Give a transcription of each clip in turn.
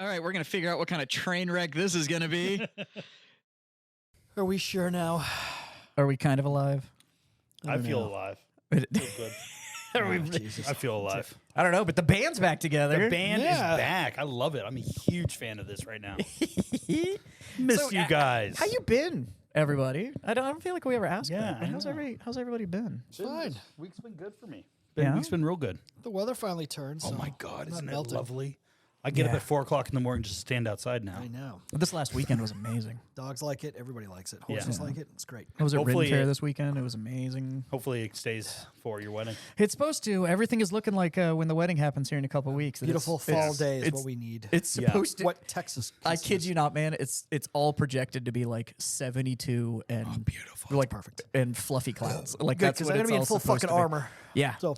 All right, we're going to figure out what kind of train wreck this is going to be. Are we sure now? Are we kind of alive? I feel alive. I feel good. I feel alive. I don't know, but the band's back together. The band is back. I love it. I'm a huge fan of this right now. Miss you guys. How you been, everybody? I don't feel like we ever asked. Yeah, that. How's everybody been? Fine. Week's been good for me. Yeah? Week's been real good. The weather finally turned. Oh so my God, I'm isn't not it melting. lovely? I get up at 4 o'clock in the morning just to stand outside now. I know. This last weekend was amazing. Dogs like it. Everybody likes it. Horses like it. It's great. I was at Hopefully Ridden Fair it- this weekend. It was amazing. Hopefully it stays for your wedding. It's supposed to. Everything is looking like when the wedding happens here in a couple of weeks. Beautiful fall day is what we need. It's supposed to. What Texas? I kid you not, man. It's all projected to be like 72 and beautiful. like perfect. and fluffy clouds. Like Good, that's because what I'm it's gonna be in all full supposed fucking to be. armor. Yeah. So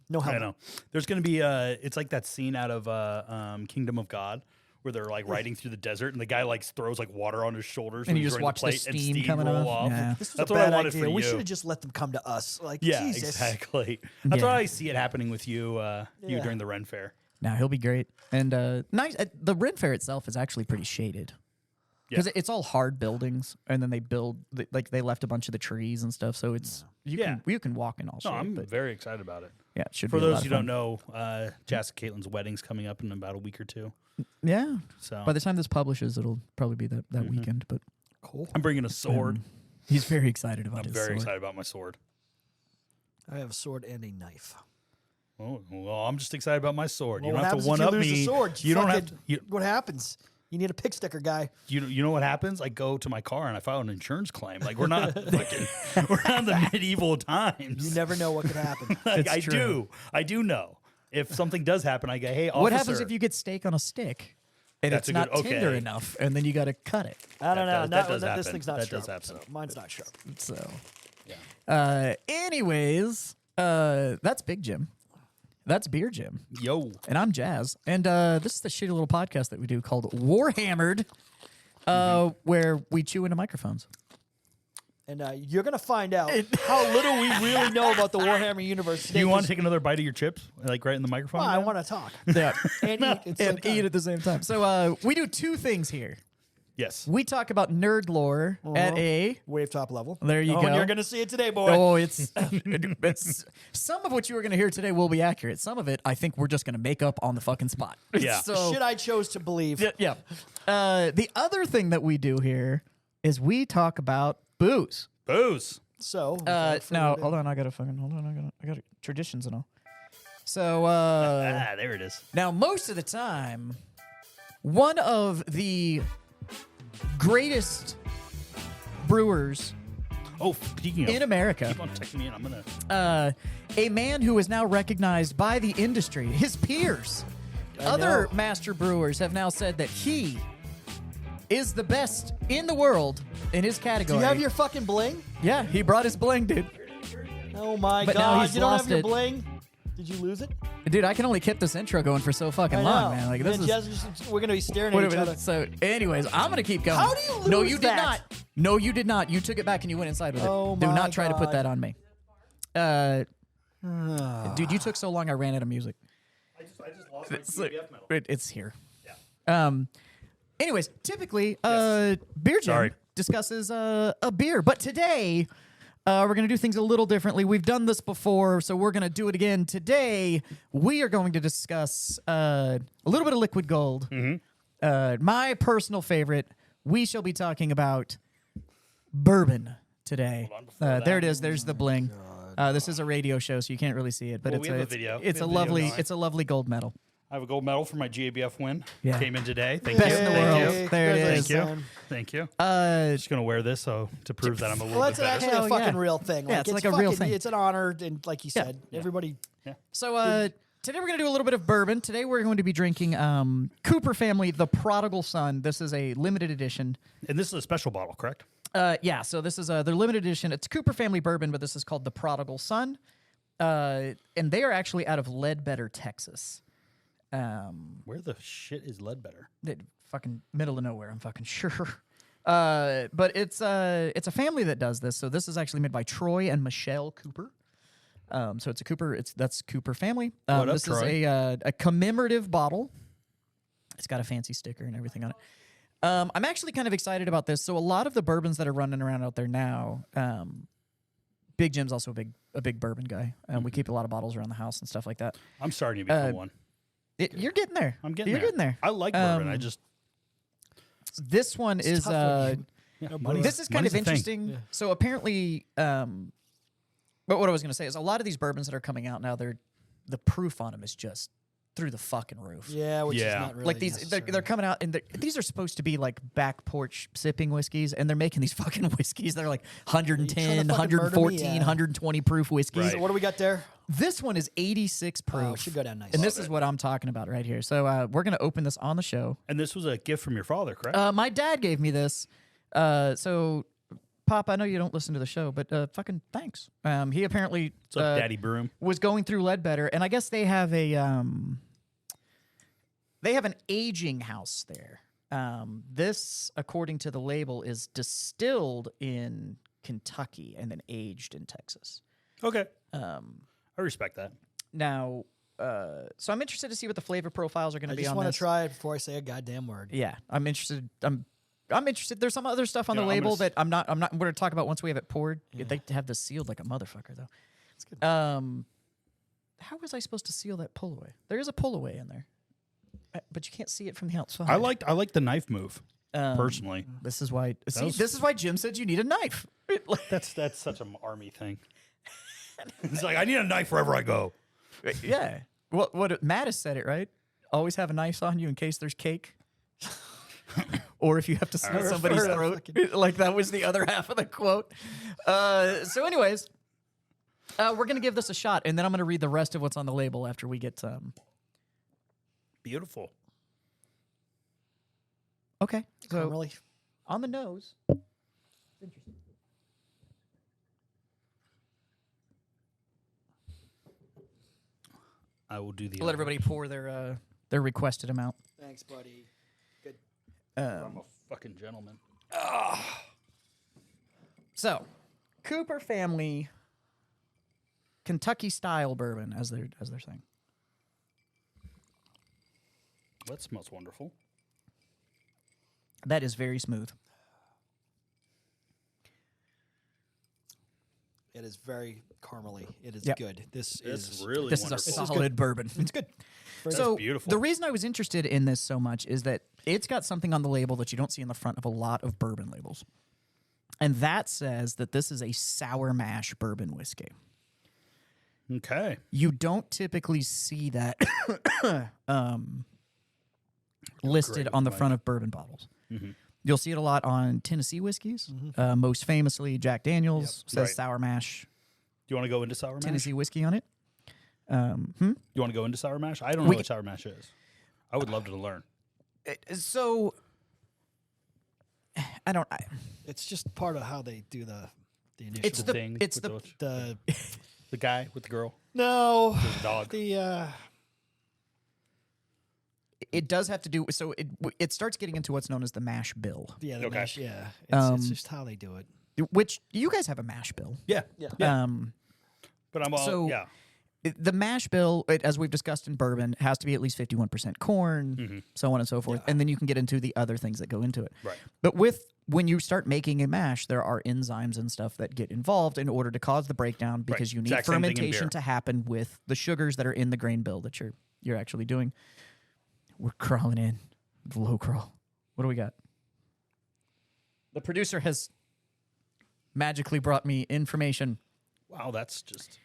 no helmet. I know. There's going to be it's like that scene out of Kingdom of God where they're like riding through the desert and the guy like throws like water on his shoulders And when you he's just running watch the plate and steam coming roll off. off. Yeah. This was That's a what I bad wanted idea. for We you. should have just let them come to us. Like, Yeah, Jesus. exactly. That's Yeah. why I see it happening with you you Yeah. during the Ren Fair. Now he'll be great. And nice. The Ren Fair itself is actually pretty shaded because it's all hard buildings, and then they build like they left a bunch of the trees and stuff. So it's you can walk in all No, shade. I'm but very excited about it. yeah, it should For be a lot those of who fun. don't know, Jess and Caitlin's wedding's coming up in about a week or two. Yeah. So By the time this publishes, it'll probably be that weekend. But Cool. I'm bringing a sword. he's very excited about I'm his very sword. excited about my sword. I have a sword and a knife. Oh, well, I'm just excited about my sword. Well, you what don't have happens to one if you up lose me. the sword? You don't have Fucking- to. What happens? You need a pick sticker guy. You know what happens? I go to my car and I file an insurance claim. Like we're not fucking, we're not in the medieval times. You never know what could happen. Like, It's true. I do know. If something does happen, I go, hey, officer. What happens if you get steak on a stick and That's it's a not good- tender okay. enough, and then you got to cut it? I don't know. that does This happen. thing's not That sharp. does happen. So mine's not sharp. So, Yeah. anyways, that's Big Jim. That's Beer Jim. Yo. And I'm Jazz. And this is the shitty little podcast that we do called Warhammered, where we chew into microphones. And you're going to find out how little we really know about the Warhammer universe Do today. you want to 'cause- take another bite of your chips, like right in the microphone? Well, I man? want to talk Yeah. and eat at the same And time. eat at the same time. So we do two things here. Yes. We talk about nerd lore at a... Wave top level. There you Oh, go. and you're going to see it today, boy. Oh, it's some of what you are going to hear today will be accurate. Some of it, I think, we're just going to make up on the fucking spot. Yeah. So, Shit I chose to believe. yeah. The other thing that we do here is we talk about booze. Booze. So, No, hold on. I got traditions and all. So There it is. now, most of the time, one of the greatest brewers Oh, speaking of, in America, keep on texting me, and I'm gonna. a man who is now recognized by the industry, his peers, other know. master brewers have now said that he is the best in the world in his do category. you have your fucking bling? Yeah, he brought his bling, dude. Oh my But now God. he's You don't lost have your it. bling? Did you lose it? Dude, I can only keep this intro going for so fucking I long, know. man. Like And this then is. Jess, we're going to be staring What at each are we- other. So, anyways, I'm gonna keep going. How do you No, lose you that? did not. No, you did not. You took it back and you went inside with it. Oh Do my not try to put God. that on me. Dude, you took so long. I ran out of music. I just lost my It's, like- CBF medal. it's here. Anyways, typically, Beer Jam Sorry. discusses a beer, but today we're gonna do things a little differently. We've done this before, so we're gonna do it again. Today, we are going to discuss a little bit of liquid gold. My personal favorite. We shall be talking about bourbon today. Hold on, before There it that. is. There's the bling. This is a radio show, so you can't really see it, but Well, it's we have a it's, video. it's We a have a video lovely going. it's a lovely gold medal. I have a gold medal for my GABF win. Yeah. Came in today. Thank Best you. in the Thank world. you. There it is. Thank you. Son. Thank you. Uh, Just gonna wear this so to prove that I'm a little Well, bit that's better. actually Hell a fucking yeah. real thing. Yeah, it's like a real fucking- thing. It's an honor, and like you said, everybody. So today we're going to do a little bit of bourbon. Today we're going to be drinking Cooper Family, The Prodigal Son. This is a limited edition. And this is a special bottle, correct? Yeah, so this is their limited edition. It's Cooper Family bourbon, but this is called The Prodigal Son. And they are actually out of Ledbetter, Texas. Where the shit is Ledbetter? Fucking middle of nowhere, I'm fucking sure. But it's a family that does this. So this is actually made by Troy and Michelle Cooper. So it's a Cooper. That's Cooper Family. What up, this Troy? is a commemorative bottle. It's got a fancy sticker and everything on it. I'm actually kind of excited about this. So a lot of the bourbons that are running around out there now, Big Jim's also a big bourbon guy. We keep a lot of bottles around the house and stuff like that. I'm starting to become one. You're getting there. You're getting there. I like bourbon. This one is money. this is kind of Money's a thing. interesting. Yeah. So apparently, but what I was going to say is a lot of these bourbons that are coming out now, the proof on them is just through the fucking roof. Yeah, which is Yeah. not really Like they're coming out and these are supposed to be like back porch sipping whiskeys, and they're making these fucking whiskeys that are like 110, fucking murder me? 114, Yeah. 120 proof whiskeys. Right. So what do we got there? This one is 86 proof. Oh, it should go down nice. And this is what I'm talking about right here. So we're gonna open this on the show. And this was a gift from your father, correct? My dad gave me this. So, Pop, I know you don't listen to the show, but fucking thanks. He apparently What's up, Daddy Broom? was going through Ledbetter, and I guess they have an aging house there. This, according to the label, is distilled in Kentucky and then aged in Texas. Okay. I respect that. Now, so I'm interested to see what the flavor profiles are going I to be just on want to this. try it before I say a goddamn word. Yeah, I'm interested. I'm interested. There's some other stuff on Yeah, the I'm label gonna that I'm not. We're going to talk about once we have it poured. They have this sealed like a motherfucker, though. It's good. How was I supposed to seal that pull away? There is a pull away in there, but you can't see it from the outside. I like the knife move personally. This is why. was- This is why Jim said you need a knife. That's such an army thing. It's like I need a knife wherever I go. Yeah. What Mattis said it right. Always have a knife on you in case there's cake. Or if you have to slit Or somebody's for a throat. Like that was the other half of the quote. So anyways, we're going to give this a shot, and then I'm going to read the rest of what's on the label after we get Beautiful. Okay. So Really? on the nose. Interesting. I will do the. Let everybody pour their requested amount. Thanks, buddy. Good. I'm a fucking gentleman. So, Cooper family Kentucky style bourbon, as they're saying. That smells wonderful. That is very smooth. It is very caramely. It is Yep. good. This It's is really This wonderful. is a solid bourbon. It's good. So beautiful. the reason I was interested in this so much is that it's got something on the label that you don't see in the front of a lot of bourbon labels. And that says that this is a sour mash bourbon whiskey. Okay. You don't typically see that listed Great on the advice. front of bourbon bottles. Mm-hmm. You'll see it a lot on Tennessee whiskeys. Most famously, Jack Daniels says Right. sour mash Do you want to go into sour mash? Tennessee whiskey on it. You want to go into sour mash? I don't know what sour mash is. I would love to learn. So, I don't. It's just part of how they do the initial. It's the thing it's with the the guy with the girl, no the dog. the it does have to do. So it starts getting into what's known as the mash bill, the Okay. mash. Yeah, it's just how they do it. which you guys have a mash bill. Yeah. Yeah. Yeah. But I'm all so- yeah. The mash bill, as we've discussed in bourbon, has to be at least 51% corn, so on and so forth. And then you can get into the other things that go into it. Right. But when you start making a mash, there are enzymes and stuff that get involved in order to cause the breakdown because you need Exact same thing in fermentation beer. to happen with the sugars that are in the grain bill that you're actually doing. We're crawling in. The low crawl. What do we got? The producer has magically brought me information. Wow, that's just.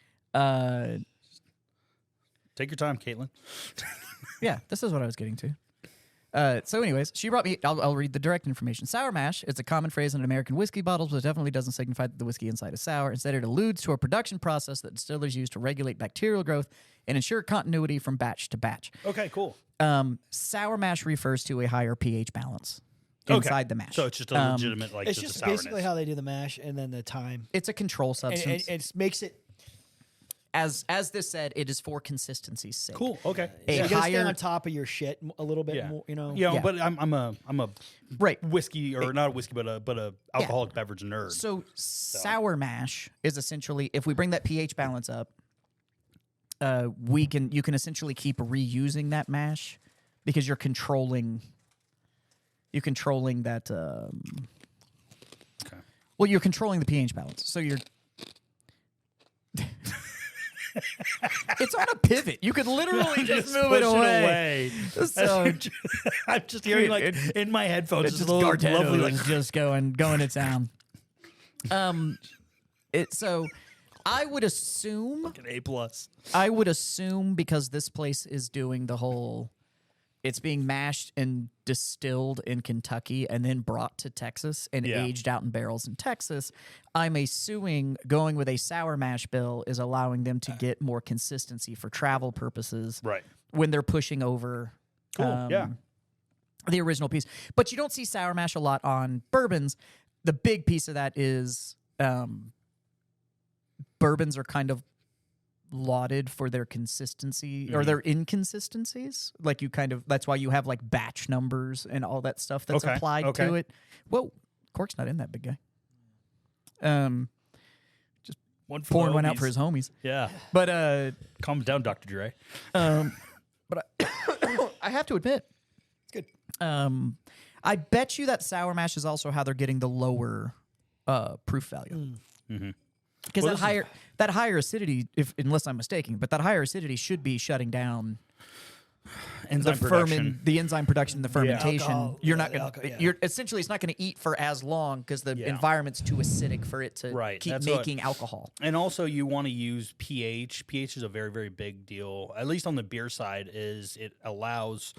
Take your time, Caitlin. Yeah, this is what I was getting to. So anyways, she brought me, I'll read the direct information. Sour mash is a common phrase in American whiskey bottles, but it definitely doesn't signify that the whiskey inside is sour. Instead, it alludes to a production process that distillers use to regulate bacterial growth and ensure continuity from batch to batch. Okay, cool. Sour mash refers to a higher pH balance Okay. inside the mash. So it's just a legitimate, like, It's just just a sourness. basically how they do the mash and then the time. It's a control And substance. it makes it. As this said, it is for consistency's sake. Cool. Okay. A You gotta stay higher- on top of your shit a little bit Yeah. more. You know. Yeah, Yeah. but I'm a Right. whiskey or not a whiskey, but a alcoholic beverage nerd. So sour mash is essentially, if we bring that pH balance up, you can essentially keep reusing that mash because you're controlling that. Okay. Well, you're controlling the pH balance, so you're. It's on a pivot. You could literally just move it push away. So I'm just hearing like in my headphones, it's just just a little lovely, like Gardenos just going to town. So I would assume an A+. I would assume because this place is doing the whole, it's being mashed and distilled in Kentucky and then brought to Texas and Yeah. aged out in barrels in Texas. I'm assuming going with a sour mash bill is allowing them to get more consistency for travel purposes Right. when they're pushing over Cool. Yeah. the original piece. But you don't see sour mash a lot on bourbons. The big piece of that is bourbons are kind of lauded for their consistency or their inconsistencies. Like you kind of, that's why you have like batch numbers and all that stuff that's Okay, applied okay. to it. Whoa, cork's not in that big guy. One for Pouring the one out homies. for his homies. Yeah. But Calm down, Dr. Dre. but I have to admit, It's good. I bet you that sour mash is also how they're getting the lower proof value. Because Well, that higher acidity, unless I'm mistaken, but that higher acidity should be shutting down Enzyme production. the enzyme production, the fermentation. Alcohol, you're yeah, not going alcohol, to. yeah. You're essentially it's not going to eat for as long because the Yeah. environment's too acidic for it to Right, keep that's what- making alcohol. And also, you want to use pH. pH is a very, very big deal. At least on the beer side, is it allows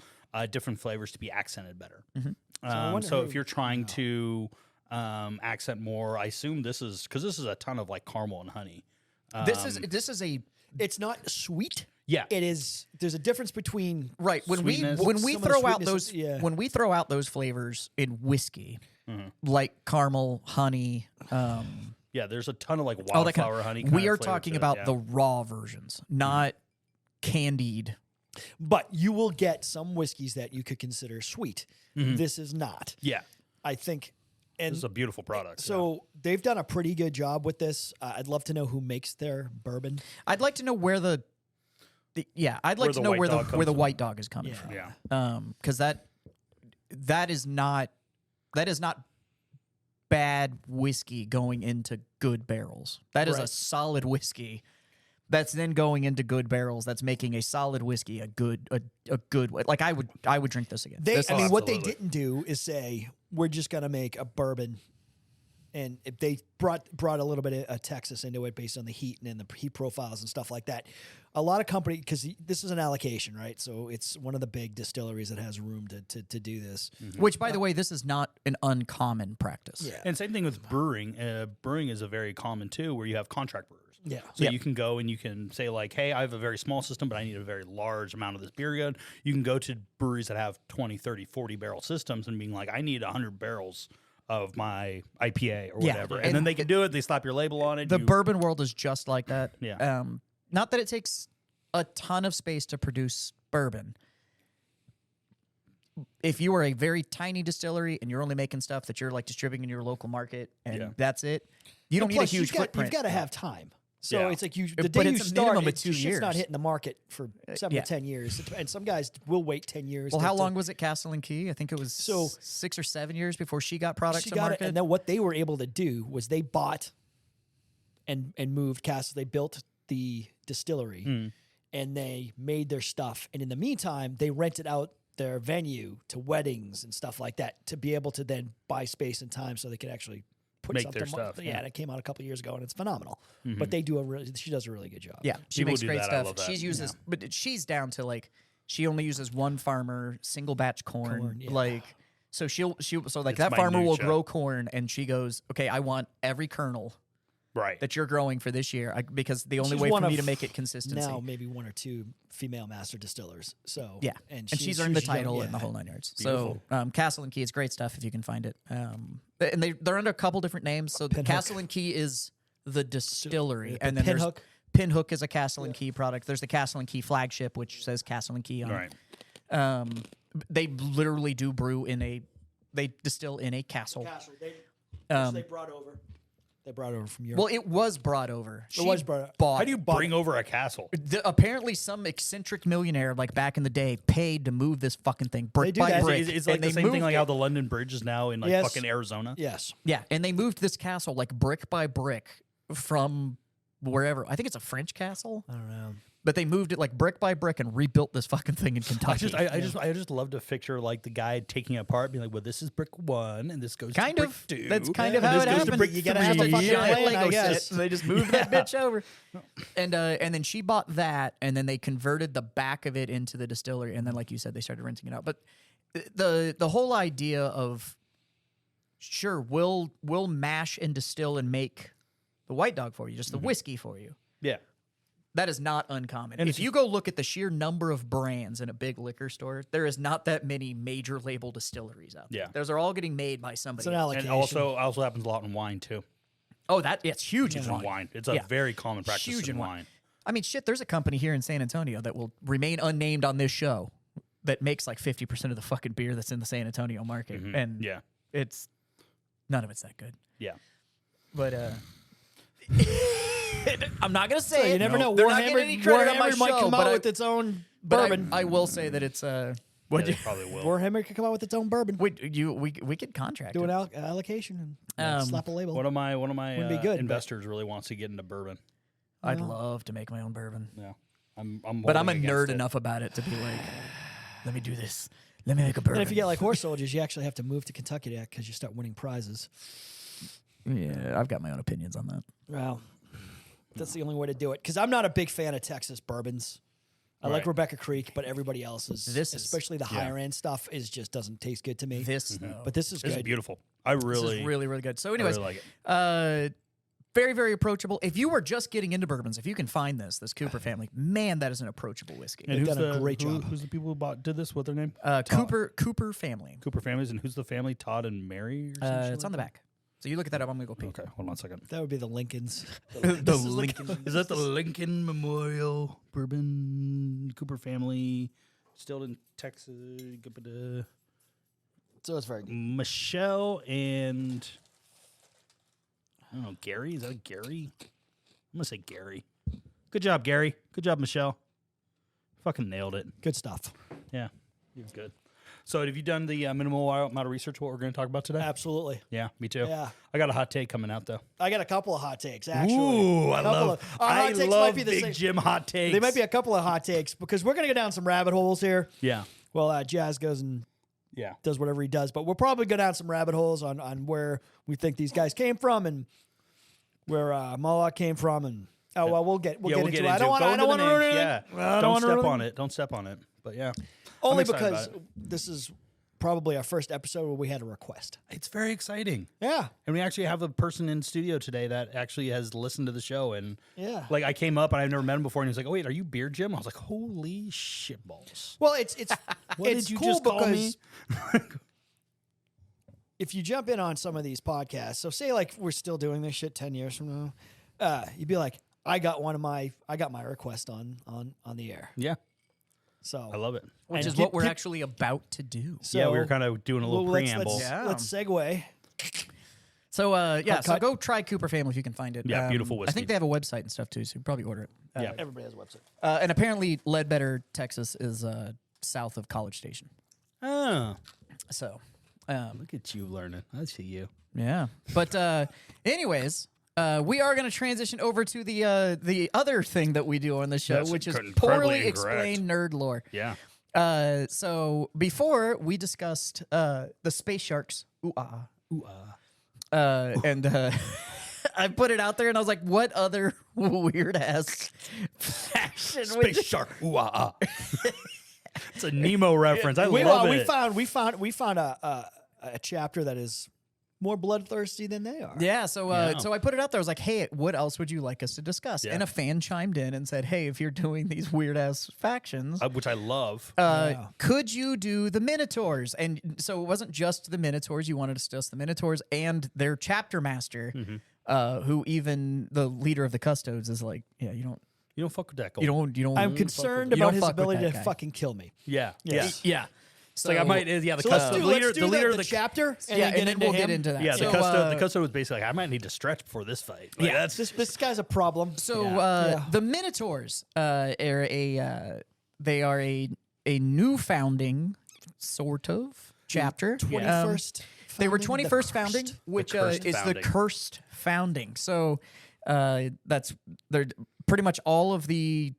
different flavors to be accented better. I wonder So who- if you're trying to accent more, I assume this is because this is a ton of like caramel and honey. This is a It's not sweet. Yeah. It is. There's a difference between right when Sweetness. we Some of the throw out sweetness those is- yeah. when we throw out those flavors in whiskey, like caramel, honey. Yeah, there's a ton of like All that kind wildflower of, honey. we kind of are flavor talking to it, about yeah. the raw versions, not candied. But you will get some whiskeys that you could consider sweet. This is not. Yeah, I think. And this is a beautiful product. so they've done a pretty good job with this. I'd love to know who makes their bourbon. I'd like to know where I'd like Where to the know white where dog the comes where the from. white dog is coming Yeah. from. yeah. Because that is not bad whiskey going into good barrels. That is a Right. solid whiskey. That's then going into good barrels. That's making a solid whiskey a good like I would drink this again. They, This I is- mean, what they Absolutely. didn't do is say we're just gonna make a bourbon, and if they brought a little bit of Texas into it based on the heat and the heat profiles and stuff like that. A lot of company because this is an allocation, right? So it's one of the big distilleries that has room to do this. which, by the way, this is not an uncommon practice. Yeah. And same thing with brewing. Brewing is a very common too, where you have contract brewers. Yeah. So Yep. you can go and you can say like, hey, I have a very small system, but I need a very large amount of this beer good. You can go to breweries that have 20, 30, 40 barrel systems and being like, I need 100 barrels of my IPA or Yeah. whatever. And And then they can do it. They slap your label on it. The you- bourbon world is just like that. Yeah. Not that it takes a ton of space to produce bourbon. If you are a very tiny distillery and you're only making stuff that you're like distributing in your local market and Yeah. that's it, you don't need a Plus, huge footprint. You've got to have time. So Yeah. it's like the But day you it's a start, minimum of 2 shit's not years. hitting the market for 7 yeah. to 10 years. And some guys will wait 10 years. Well, to- how to- long was it Castle and Key? I think it was So- 6 or 7 years before she got products She to got market. it, and then what they were able to do was they bought and moved Castle. They built the distillery and they made their stuff. And in the meantime, they rented out their venue to weddings and stuff like that to be able to then buy space and time so they could actually put Make something. their stuff, Yeah, yeah. that came out a couple of years ago, and it's phenomenal. But they do she does a really good job. Yeah, she People makes do great that. I stuff. love that. She's uses, but she's down to like she only uses one farmer, single batch corn. Corn, yeah. Like so so like It's that farmer will minutia. grow corn, and she goes, okay, I want every kernel right. that you're growing for this year because the only She's way one for me of to make it consistency. Now maybe one or two female master distillers. So Yeah, and she's earned the title and the whole 9 yards. So Castle and Key is great stuff if you can find it. And they're under a couple different names. So the Pinhook. Castle and Key is the distillery, the and then there's Pinhook. Pinhook is a Castle and Key product. There's the Castle and Key flagship, which says Castle and Key on it. Right. They literally do brew they distill in a castle. Castle, they Um, they brought over. They brought it over from Europe. Well, it was brought over. It was brought. Bought. How do you bring over a castle? Apparently, some eccentric millionaire, like back in the day, paid to move this fucking thing brick do by that. brick. It's like and the they same thing moved like it. how the London Bridge is now in like Yes. fucking Arizona. Yes. Yeah, and they moved this castle like brick by brick from wherever. I think it's a French castle, I don't know. but they moved it like brick by brick and rebuilt this fucking thing in Kentucky. I just love to picture like the guy taking it apart, being like, "Well, this is brick 1, and this goes kind to brick of. 2. That's kind of and how this it goes to happened. brick You gotta have a 3." fucking Giant plan, I Lego guess. set. They just moved that bitch over, and then she bought that, and then they converted the back of it into the distillery, and then like you said, they started renting it out. But the whole idea of sure, we'll mash and distill and make the White Dog for you, just the whiskey for you. Yeah. That is not uncommon. And If you go look at the sheer number of brands in a big liquor store, there is not that many major label distilleries out there. Yeah. Those are all getting made by somebody It's an else. allocation. And also happens a lot in wine too. Oh, it's huge in In wine. wine, it's a Yeah. very common practice Huge in in wine. I mean, shit, there's a company here in San Antonio that will remain unnamed on this show that makes like 50% of the fucking beer that's in the San Antonio market. And Yeah, it's none of it's that good. yeah. But I'm not gonna say So you it. never know. They're not getting any credit on my Warhammer might show, come but out I- with its own but bourbon. I will say that it's Yeah, what they probably will. Warhammer could come out with its own bourbon. we could contract Do it. an allocation and slap a label. One of my Wouldn't be good, but- investors really wants to get into bourbon. I'd love to make my own bourbon, Yeah, I'm but I'm a holding nerd against it. enough about it to be like, let me do this. Let me make a bourbon. And if you get like horse soldiers, you actually have to move to Kentucky to because you start winning prizes. yeah, I've got my own opinions on that. Well, that's the only way to do it. Because I'm not a big fan of Texas bourbons. I like Right. Rebecca Creek, but everybody else's, This is- especially the higher end stuff, just doesn't taste good to me. This, But this is This good. is beautiful. I this really, is really, really good. So, I anyways, really like it. very, very approachable. If you were just getting into bourbons, if you can find this Cooper family, man, that is an approachable whiskey. And They've who's done a the great job. Who's the people who did this? What's their name? Cooper family. Cooper families, and who's the family? Todd and Mary. Or some shit It's like on the back. So you look at that up. I'm gonna go peek. Okay, hold on a second. That would be the Lincolns. The Lincoln. Is that the Lincoln Memorial Bourbon Cooper family, still in Texas? So it's very good. Michelle and I don't know, Gary. Is that Gary? I'm gonna say Gary. Good job, Gary. Good job, Michelle. Fucking nailed it. Good stuff. Yeah, you're good. So, have you done the minimal amount of research? What we're going to talk about today? Absolutely. Yeah, me too. Yeah. I got a hot take coming out though. I got a couple of hot takes, actually. Ooh, I A couple love. of- our hot I takes love might be the Big same. Jim hot takes. They might be a couple of hot takes because we're going to go down some rabbit holes here. Yeah, Well, Jazz goes and yeah. does whatever he does, but we'll probably go down some rabbit holes on where we think these guys came from and where Moloch came from, and we'll get into it. I don't want to ruin it. Yeah, I don't wanna step ruin on it. Don't step on it. But yeah, Only I'm excited because about it. this is probably our first episode where we had a request. It's very exciting. Yeah, And we actually have a person in studio today that actually has listened to the show. And yeah. like I came up and I've never met him before, and he was like, "Oh wait, are you Beer Jim?" I was like, "Holy shitballs!" Well, it's What it's did you cool just call because me? if you jump in on some of these podcasts, so say like we're still doing this shit 10 years from now, you'd be like, I got my request on the air. Yeah, So I love it. Which And is get what we're pick- actually about to do. So Yeah, we were kind of doing a little let's- preamble. Yeah. Let's segue. So so cut. go try Cooper family if you can find it. Yeah, beautiful I whiskey. think they have a website and stuff too, so you can probably order it. Yeah. Everybody has a website. And apparently Ledbetter, Texas is south of College Station. Oh, So look at you learning. I see you. yeah. But anyways, we are going to transition over to the other thing that we do on the show, That's which is incredibly poorly incorrect. explained nerd lore. Yeah. So before we discussed the space sharks, and I put it out there, and I was like, "What other weird ass faction?" would you- Space shark. Ooh, ah, ah. It's a Nemo reference. I We love it. we found a chapter that is more bloodthirsty than they are. Yeah, so Yeah. so I put it out there. I was like, "Hey, what else would you like us to discuss?" Yeah. And a fan chimed in and said, "Hey, if you're doing these weird ass factions, Which I love. Yeah. could you do the Minotaurs?" And so it wasn't just the Minotaurs. You wanted to discuss the Minotaurs and their chapter master, who even the leader of the Custodes is like, "Yeah, you You don't fuck with that. don't." I'm concerned You don't about his fuck with ability that to guy. fucking kill me. Yeah. Yes. Yeah. So like I might, yeah, the So let's custom do, leader, let's do the leader the of the chapter, and yeah, then and then we'll get him. into that. yeah, So, the custom was basically like, I might need to stretch before this fight. Like, Yeah. that's This guy's a problem. So Yeah. the Minotaurs are they are a new founding sort of chapter. 21st. They were founding? The 21st founding, cursed. which cursed is the founding. cursed founding. So that's they're pretty much all of the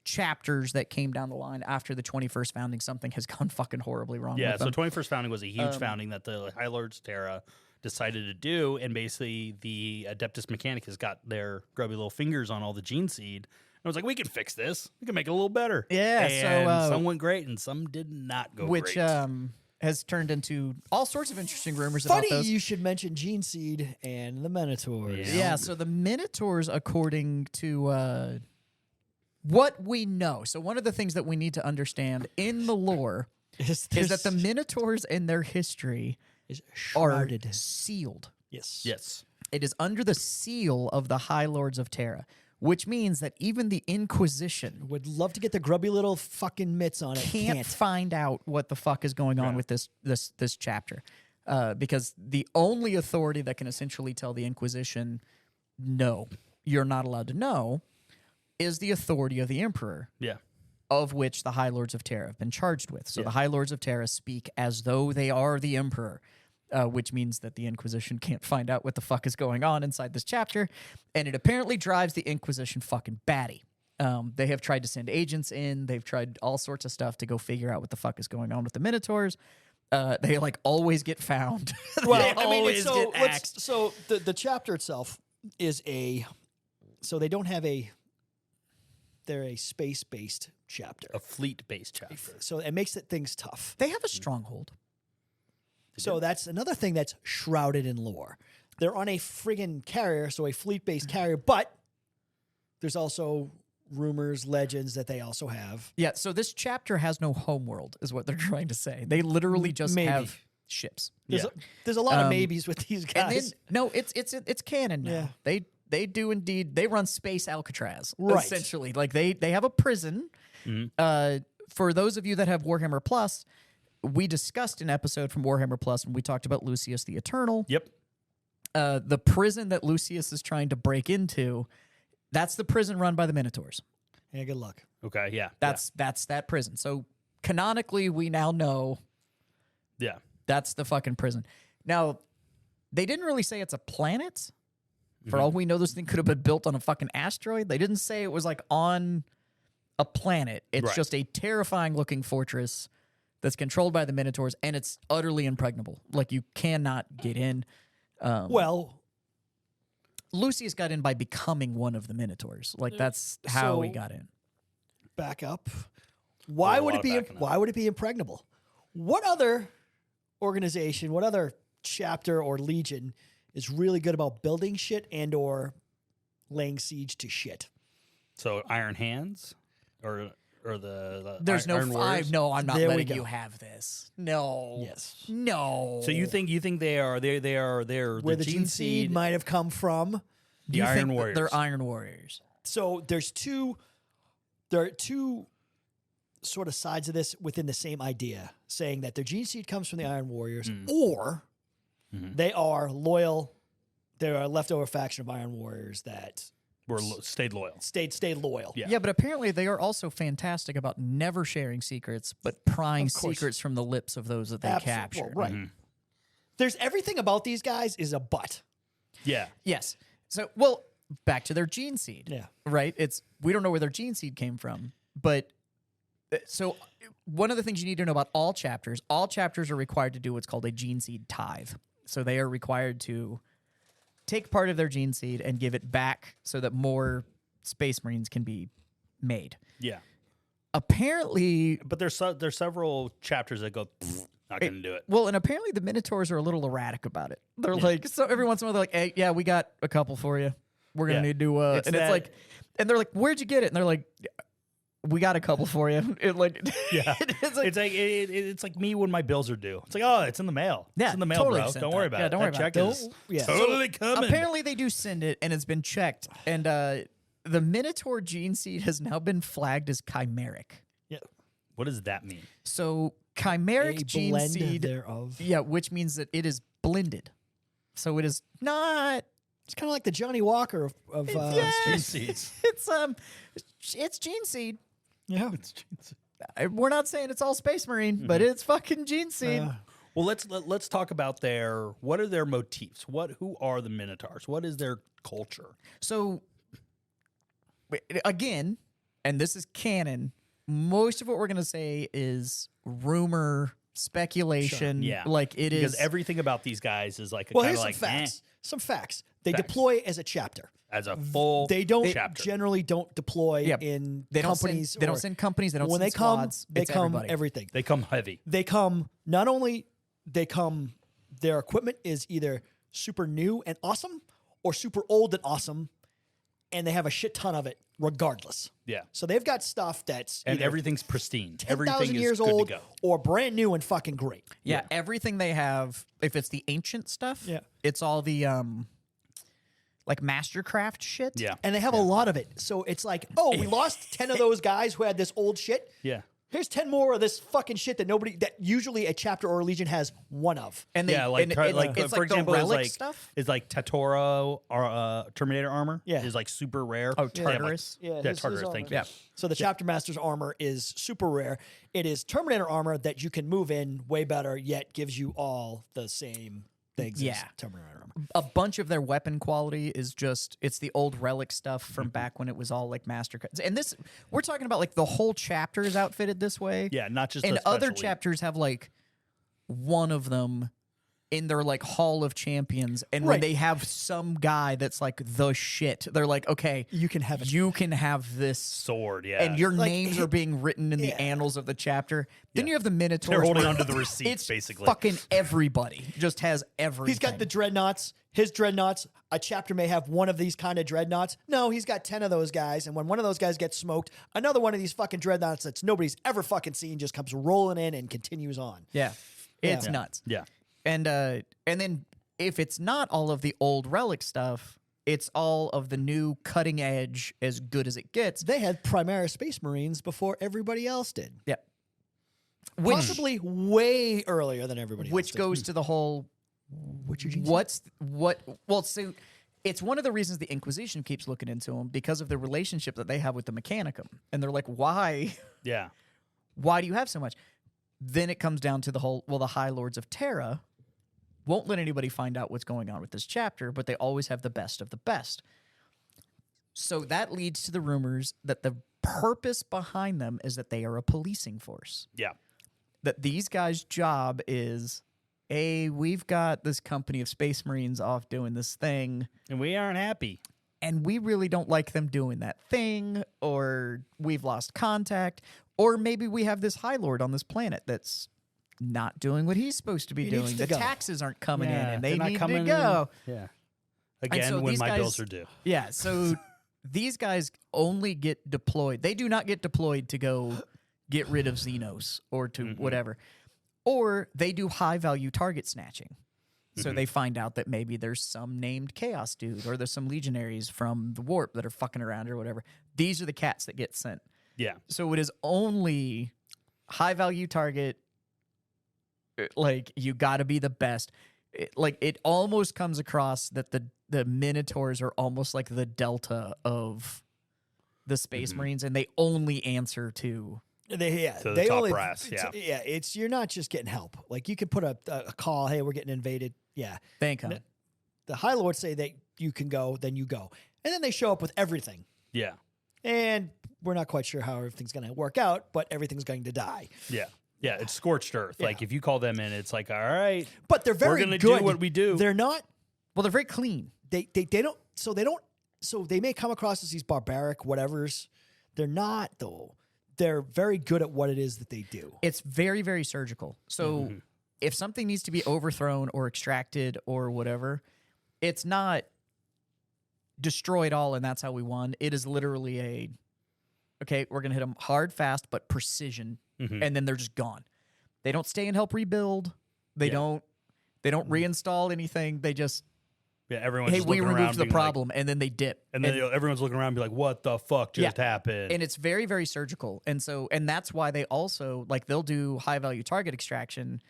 chapters that came down the line after the 21st founding. Something has gone fucking horribly wrong. yeah. with So them. 21st founding was a huge founding that the High Lords of Terra decided to do, and basically the Adeptus Mechanicus got their grubby little fingers on all the gene seed. And I was like, we can fix this. We can make it a little better. Yeah, And so, some went great, and some did not go which great. has turned into all sorts of interesting rumors about Funny those. you should mention Gene Seed and the Minotaurs. Yeah, so the Minotaurs, according to what we know, so one of the things that we need to understand in the lore is that the Minotaurs and their history is are shrouded. sealed. Yes. Yes. It is under the seal of the High Lords of Terra, which means that even the Inquisition Would love to get the grubby little fucking mitts on it. can't find out what the fuck is going on with this chapter, because the only authority that can essentially tell the Inquisition, no, you're not allowed to know, is the authority of the Emperor, Yeah. of which the High Lords of Terra have been charged with. So the High Lords of Terra speak as though they are the Emperor, which means that the Inquisition can't find out what the fuck is going on inside this chapter, and it apparently drives the Inquisition fucking batty. They have tried to send agents in. They've tried all sorts of stuff to go figure out what the fuck is going on with the Minotaurs. They like always get found. Well, They I mean, always so get axed. so the chapter itself is so they don't have they're a space-based chapter. A fleet-based chapter. So it makes things tough. They have a stronghold. So that's another thing that's shrouded in lore. They're on a friggin' carrier, so a fleet-based carrier, but there's also rumors, legends that they also have. Yeah, so this chapter has no homeworld, is what they're trying to say. They literally just Maybe. have ships. There's a lot of maybes with these And guys. then no, it's canon now. Yeah. They do indeed. They run space Alcatraz, Right. essentially. Like they have a prison. For those of you that have Warhammer Plus, we discussed an episode from Warhammer Plus when we talked about Lucius the Eternal. Yep. The prison that Lucius is trying to break into, that's the prison run by the Minotaurs. Yeah, good luck. Okay. Yeah. That's that prison. So canonically, we now know Yeah. that's the fucking prison. Now, they didn't really say it's a planet. For all we know, this thing could have been built on a fucking asteroid. They didn't say it was like on a planet. It's Right. just a terrifying looking fortress that's controlled by the Minotaurs, and it's utterly impregnable. Like you cannot get in. Well, Lucius got in by becoming one of the Minotaurs. Like that's how he So- got in. back up. Why a would lot it be? of backing up. Why would it be impregnable? What other organization? What other chapter or legion is really good about building shit and or laying siege to shit? So Iron Hands, or the There's no Iron Warriors? No, I'm not There we letting go. you have this. No. Yes. No. So you think they're Where the gene seed might have come from. the You Iron think that Warriors? They're Iron Warriors. So there are two sort of sides of this within the same idea, saying that their gene seed comes from the Iron Warriors, or they are loyal. They're a leftover faction of Iron Warriors that stayed loyal. stayed loyal. Yeah. Yeah, but apparently they are also fantastic about never sharing secrets, but prying Of course. secrets from the lips of those that they capture. Well, right. There's everything about these guys is a but. Yeah. Yes. So, well, back to their gene seed. Yeah. Right? We don't know where their gene seed came from, but so one of the things you need to know about all chapters are required to do what's called a gene seed tithe. So they are required to take part of their gene seed and give it back so that more Space Marines can be made. Yeah. Apparently, But there's several chapters that go, not going to do it. well, and apparently the Minotaurs are a little erratic about it. They're like, so every once in a while they're like, hey, yeah, we got a couple for you. We're going to Yeah. need to, It's and it's that- like, and they're like, where'd you get it? And they're like, we got a couple for you. It like, Yeah. it's like, it's like me when my bills are due. It's like, oh, it's in the mail. Yeah, It's in the mail, totally bro. sent Don't that. worry about Yeah, it. don't worry That about check it. is Yeah. totally coming. apparently they do send it and it's been checked. And the Minotaur gene seed has now been flagged as chimeric. Yeah. What does that mean? So chimeric A gene blend seed. thereof. Yeah, which means that it is blended. So it is not. It's kind of like the Johnny Walker of Gene seeds. It's gene seed. yeah. We're not saying it's all Space Marine, but it's fucking gene seed. Well, let's talk about what are their motifs? Who are the Minotaurs? What is their culture? So again, and this is canon, most of what we're going to say is rumor, speculation. Yeah, Like it is because everything about these guys is like Well, kind here's of some like facts. Some facts. They Facts. deploy as a chapter. as a full. They don't chapter. generally don't deploy Yeah, in they don't companies. Send, they don't or- send companies. They don't when send they come, squads. they it's come everybody. everything. They come heavy. They come not only they come. Their equipment is either super new and awesome or super old and awesome, and they have a shit ton of it regardless. Yeah, So they've got stuff that's and either everything's pristine. 10,000 Everything is years good old to go. or brand new and fucking great. Yeah, everything they have. If it's the ancient stuff, Yeah. it's all the like mastercraft shit. Yeah, And they have a lot of it. So it's like, oh, we lost 10 of those guys who had this old shit. yeah. Here's 10 more of this fucking shit that usually a chapter or a legion has one of. and they, Yeah, like, and for the example, relic is stuff. like Tatoro Terminator armor. Yeah. is like super rare. Oh, They have, like- Tartarus. Yeah, yeah, his Tartarus. armor. Thank you. Yeah. So the chapter master's armor is super rare. It is Terminator armor that you can move in way better, yet gives you all the same things Yeah. as Terminator armor. A bunch of their weapon quality is just it's the old relic stuff from back when it was all like master. And this we're talking about like the whole chapter is outfitted this way. Yeah, not just And the other special chapters have like one of them in their like Hall of Champions, and when Right. they have some guy that's like the shit, they're like, okay, You can have it. you can have this, sword. Yeah, and your Like, names are being written in the annals of the chapter. Then you have the Minotaurs. they're holding where onto the receipts it's basically. fucking everybody just has everything. He's got the dreadnoughts. His dreadnoughts, a chapter may have one of these kind of dreadnoughts. No, he's got 10 of those guys. And when one of those guys gets smoked, another one of these fucking dreadnoughts that's nobody's ever fucking seen just comes rolling in and continues on. yeah, it's Yeah. nuts. Yeah, And then if it's not all of the old relic stuff, it's all of the new cutting edge, as good as it gets. They had Primaris Space Marines before everybody else did. Yeah. Possibly way earlier than everybody else Which did. goes to the whole well, so it's one of the reasons the Inquisition keeps looking into them because of the relationship that they have with the Mechanicum. And they're like, why yeah, do you have so much? Then it comes down to the whole, well, the High Lords of Terra won't let anybody find out what's going on with this chapter, but they always have the best of the best. So that leads to the rumors that the purpose behind them is that they are a policing force. yeah. That these guys' job is, hey, we've got this company of Space Marines off doing this thing, And we aren't happy. and we really don't like them doing that thing, or we've lost contact, or maybe we have this High Lord on this planet that's not doing what he's supposed to be He needs doing. to The go. taxes aren't coming in, Yeah, and they they're not need to coming go. in. Yeah. Again, so when these my guys- bills are due. Yeah, so these guys only get deployed. They do not get deployed to go get rid of Xenos or to whatever. Or they do high value target snatching. So they find out that maybe there's some named Chaos dude or there's some legionaries from the Warp that are fucking around or whatever. These are the cats that get sent. Yeah, So it is only high value target. Like, you got to be the best. It almost comes across that the Minotaurs are almost like the Delta of the Space Marines, and they only answer to. To the top brass, yeah. It's you're not just getting help. Like you could put a call, hey, we're getting invaded. Yeah. They ain't coming. The High Lords say that you can go, then you go. And then they show up with everything. yeah, And we're not quite sure how everything's going to work out, but everything's going to die. yeah. Yeah, it's scorched earth. Like if you call them in, it's like, all right, But they're very gonna good. do what we do. They're not Well, they're very clean. they don't so they may come across as these barbaric whatevers. They're not though. They're very good at what it is that they do. It's very, very surgical. So if something needs to be overthrown or extracted or whatever, it's not destroyed all and that's how we won. It is literally okay, we're going to hit them hard, fast, but precision. And then they're just gone. They don't stay and help rebuild. They don't reinstall anything. They just Yeah, everyone's hey, just we looking around removed the being problem, and then they dip. and then everyone's looking around and be like, what the fuck just happened? And it's very, very surgical. And that's why they also, like, they'll do high-value target extraction,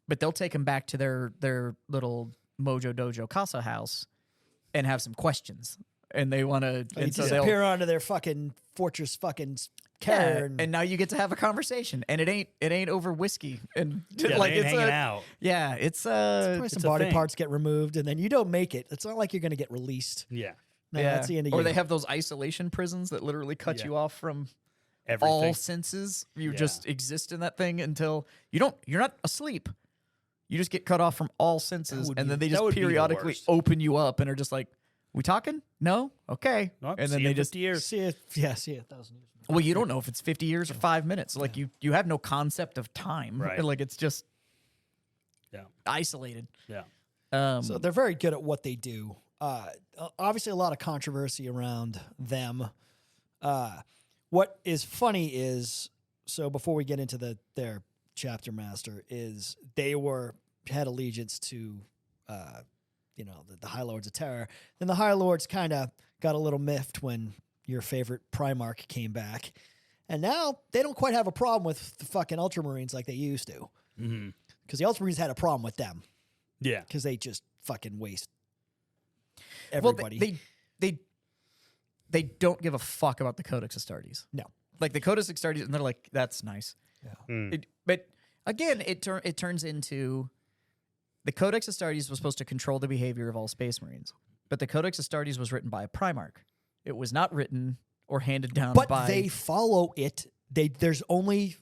but they'll take them back to their little Mojo Dojo Casa house and have some questions. And they want to... You disappear onto their fucking fortress fucking carrier. And now you get to have a conversation. And it ain't over whiskey. And yeah, like, they ain't it's hanging out. Yeah, it's... Probably it's some a body thing. parts get removed, and then you don't make it. It's not like you're going to get released. Yeah. No, that's the end of Or you. they have those isolation prisons that literally cut you off from Everything. all senses. You just exist in that thing until you're not asleep. You just get cut off from all senses, and then they just periodically open you up and are just like, "We talking? No, okay." Nope, and then see they you just 50 years. see it 1,000 years. well, you don't know if it's 50 years or 5 minutes. Like you have no concept of time. Right. Like it's just Yeah. isolated. Yeah. So they're very good at what they do. Obviously, a lot of controversy around them. What is funny is, so before we get into their chapter master, is they had allegiance to, the High Lords of Terror. Then the High Lords kind of got a little miffed when your favorite Primarch came back, and now they don't quite have a problem with the fucking Ultramarines like they used to, because the Ultramarines had a problem with them. Yeah. Because they just fucking waste everybody. Well, they don't give a fuck about the Codex Astartes. No. Like the Codex Astartes, and they're like, "That's nice." Yeah. But again, it turns into the Codex Astartes was supposed to control the behavior of all Space Marines, but the Codex Astartes was written by a Primarch. It was not written or handed down But by. they follow it. There's only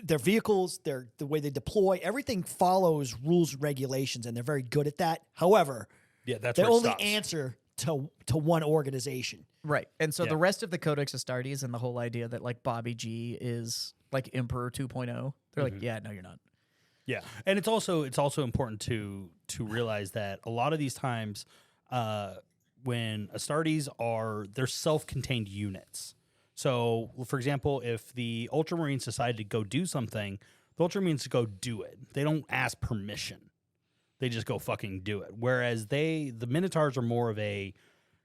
their vehicles, the way they deploy, everything follows rules and regulations, and they're very good at that. However, Yeah, that's they where it only stops. answer to one organization. Right. And so Yeah. the rest of the Codex Astartes and the whole idea that like Bobby G is like Emperor 2.0, they're like, yeah, no, you're not. Yeah, and it's also important to realize that a lot of these times, when Astartes they're self-contained units. So, for example, if the Ultramarines decide to go do something, the Ultramarines go do it. They don't ask permission; they just go fucking do it. Whereas the Minotaurs are more of a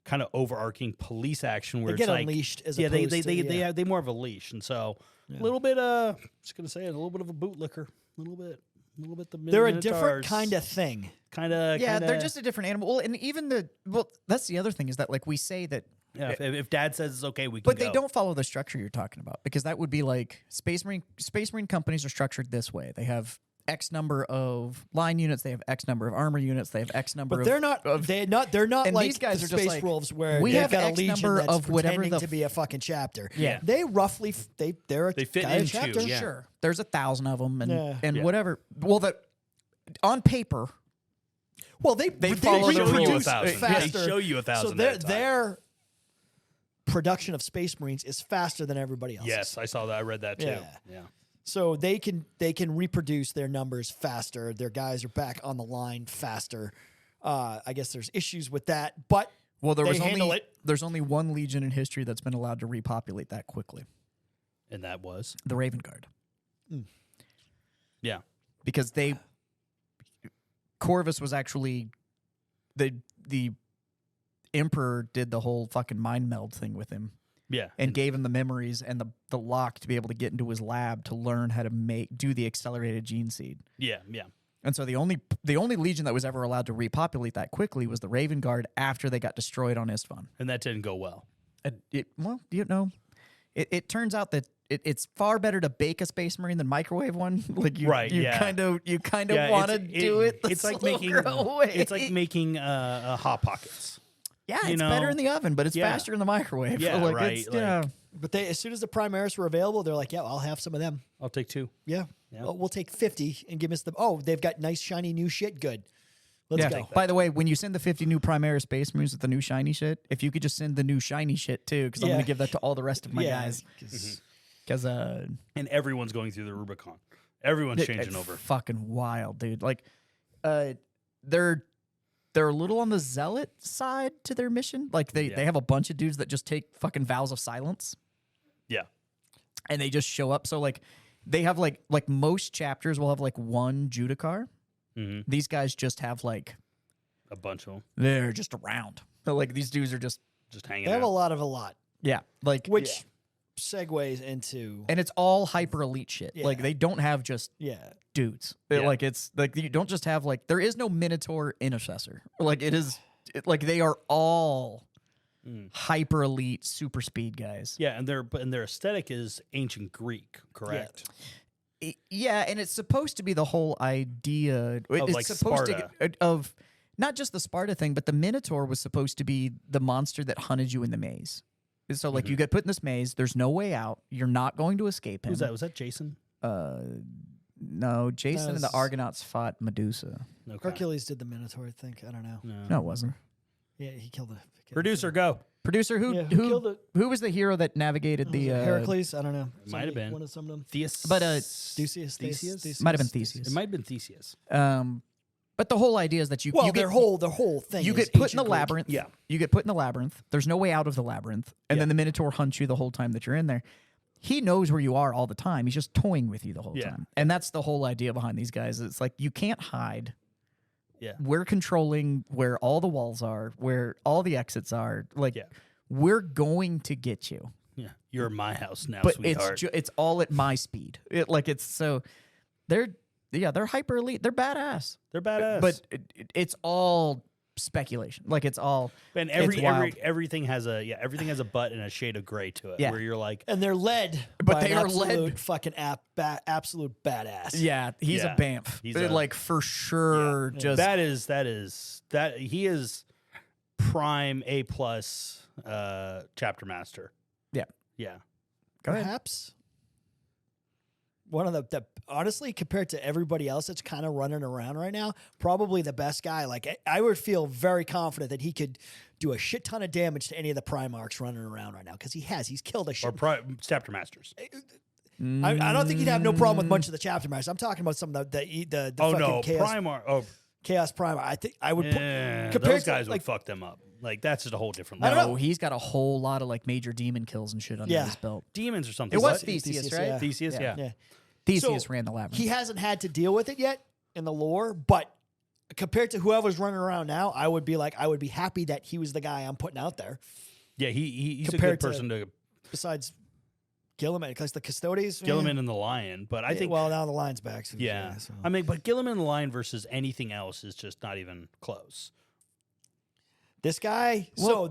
kind of overarching police action where They get it's like, unleashed as yeah, opposed to, they more of a leash, and so a little bit just gonna say it, a little bit of a bootlicker, a little bit the They're a different kind of thing. Yeah, they're just a different animal. Well, and even that's the other thing is that like we say that. Yeah, if Dad says it's okay, we can. But go. they don't follow the structure you're talking about, because that would be like Space Marine companies are structured this way. They have X number of line units, they have X number of armor units, they have X number But of. they're not and like these guys the are just Space like, Wolves where we they've have got X a legion number that's of whatever pretending the to be a fucking chapter. Yeah. They roughly they're a They fit guy a into, chapter. yeah. Sure, there's 1,000 of them, and Yeah. whatever. Well, that on paper. Well, they follow the show you rules. 1,000. faster. They show you 1,000. So at a time. their production of Space Marines is faster than everybody else's. Yes, I saw that. I read that too. Yeah. So they can reproduce their numbers faster. Their guys are back on the line faster. I guess there's issues with that, but Well, there's only one legion in history that's been allowed to repopulate that quickly. And that was The Raven Guard. yeah. Because Corvus was actually the Emperor did the whole fucking mind meld thing with him Yeah. and gave him the memories and the lock to be able to get into his lab to learn how to do the accelerated gene seed. Yeah. And so the only legion that was ever allowed to repopulate that quickly was the Raven Guard after they got destroyed on Istvan. And that didn't go well. And it turns out that it's far better to bake a Space Marine than microwave one. Like you kind of want to do it. It's like making hot pockets. Yeah, it's better in the oven, but it's Yeah. faster in the microwave. Yeah, like, right, It's, like- But as soon as the Primaris were available, they're like, yeah, I'll have some of them. I'll take 2. Yeah. Yeah. We'll take 50 and give us they've got nice, shiny new shit. Good. Let's go. By the way, when you send the 50 new Primaris Space Marines with the new shiny shit, if you could just send the new shiny shit too, because I'm going to give that to all the rest of my guys. Because And everyone's going through the Rubicon. Everyone's changing it's over. fucking wild, dude. Like, they're a little on the zealot side to their mission. Like they have a bunch of dudes that just take fucking vows of silence. Yeah. And they just show up. So like they have like most chapters will have like one Judicar. Mm-hmm. These guys just have like A bunch of them They're just around. Like these dudes are just hanging They have out. a lot, like which segues into and it's all hyper elite shit. Yeah. Like they don't have just dudes. Yeah. Like it's like you don't just have like there is no Minotaur intercessor. Like like they are all hyper elite super speed guys. Yeah, and their aesthetic is ancient Greek, correct? Yeah, and it's supposed to be the whole idea it's like supposed Sparta. to of not just the Sparta thing, but the Minotaur was supposed to be the monster that hunted you in the maze. So like you get put in this maze, there's no way out. You're not going to escape him. Who's that? Was that Jason? No, Jason and the was- Argonauts fought Medusa. Okay. Hercules did the Minotaur, I think. I don't know. No, it wasn't. Yeah, he killed the Producer, go. Producer, who killed it? who was the hero that navigated the Heracles. I don't know. Might have been. One of some of them. But Theseus. might have been Theseus. It might have been Theseus. But the whole idea is that you Well, you get their whole thing. you is get put in ancient the Greek. labyrinth. Yeah. You get put in the labyrinth. There's no way out of the labyrinth. And then the Minotaur hunts you the whole time that you're in there. He knows where you are all the time. He's just toying with you the whole time. And that's the whole idea behind these guys. It's like you can't hide. Yeah. We're controlling where all the walls are, where all the exits are. Like we're going to get you. Yeah. You're in my house now, But sweetheart. it's all at my speed. They're hyper elite. They're badass. They're badass. But it's all speculation. Like it's all and it's wild. everything has a butt and a shade of gray to it. Yeah. Where you're like, And they're led, But by they an are absolute led- fucking absolute badass. yeah, he's Yeah. a Bamf. He's Like for sure. Just that he is prime A+ chapter master. Yeah. Yeah. Go ahead. Perhaps one of the honestly, compared to everybody else that's kind of running around right now, probably the best guy. Like I would feel very confident that he could do a shit ton of damage to any of the Primarchs running around right now because he's killed a shit. Or chapter masters. I don't think he'd have no problem with much of the chapter masters. I'm talking about some of the Oh fucking no, chaos, Primar. Oh, chaos Primarch. I think I would yeah, compared those to, guys like, would fuck them up. Like that's just a whole different I don't level. No, he's got a whole lot of like major demon kills and shit under Yeah. his belt. Demons or something. It was What? Theseus, Theseus, right? yeah. Theseus, yeah. Yeah. Theseus So, ran the labyrinth. He hasn't had to deal with it yet in the lore, but compared to whoever's running around now, I would be happy that he was the guy I'm putting out there. Yeah, he's a Compared good to- person to Besides Gilliman, because the Custodes, Gilliman and the Lion. But I think well, now the line's back. So yeah. so. I mean, but Gilliman and the Lion versus anything else is just not even close. This guy. Well-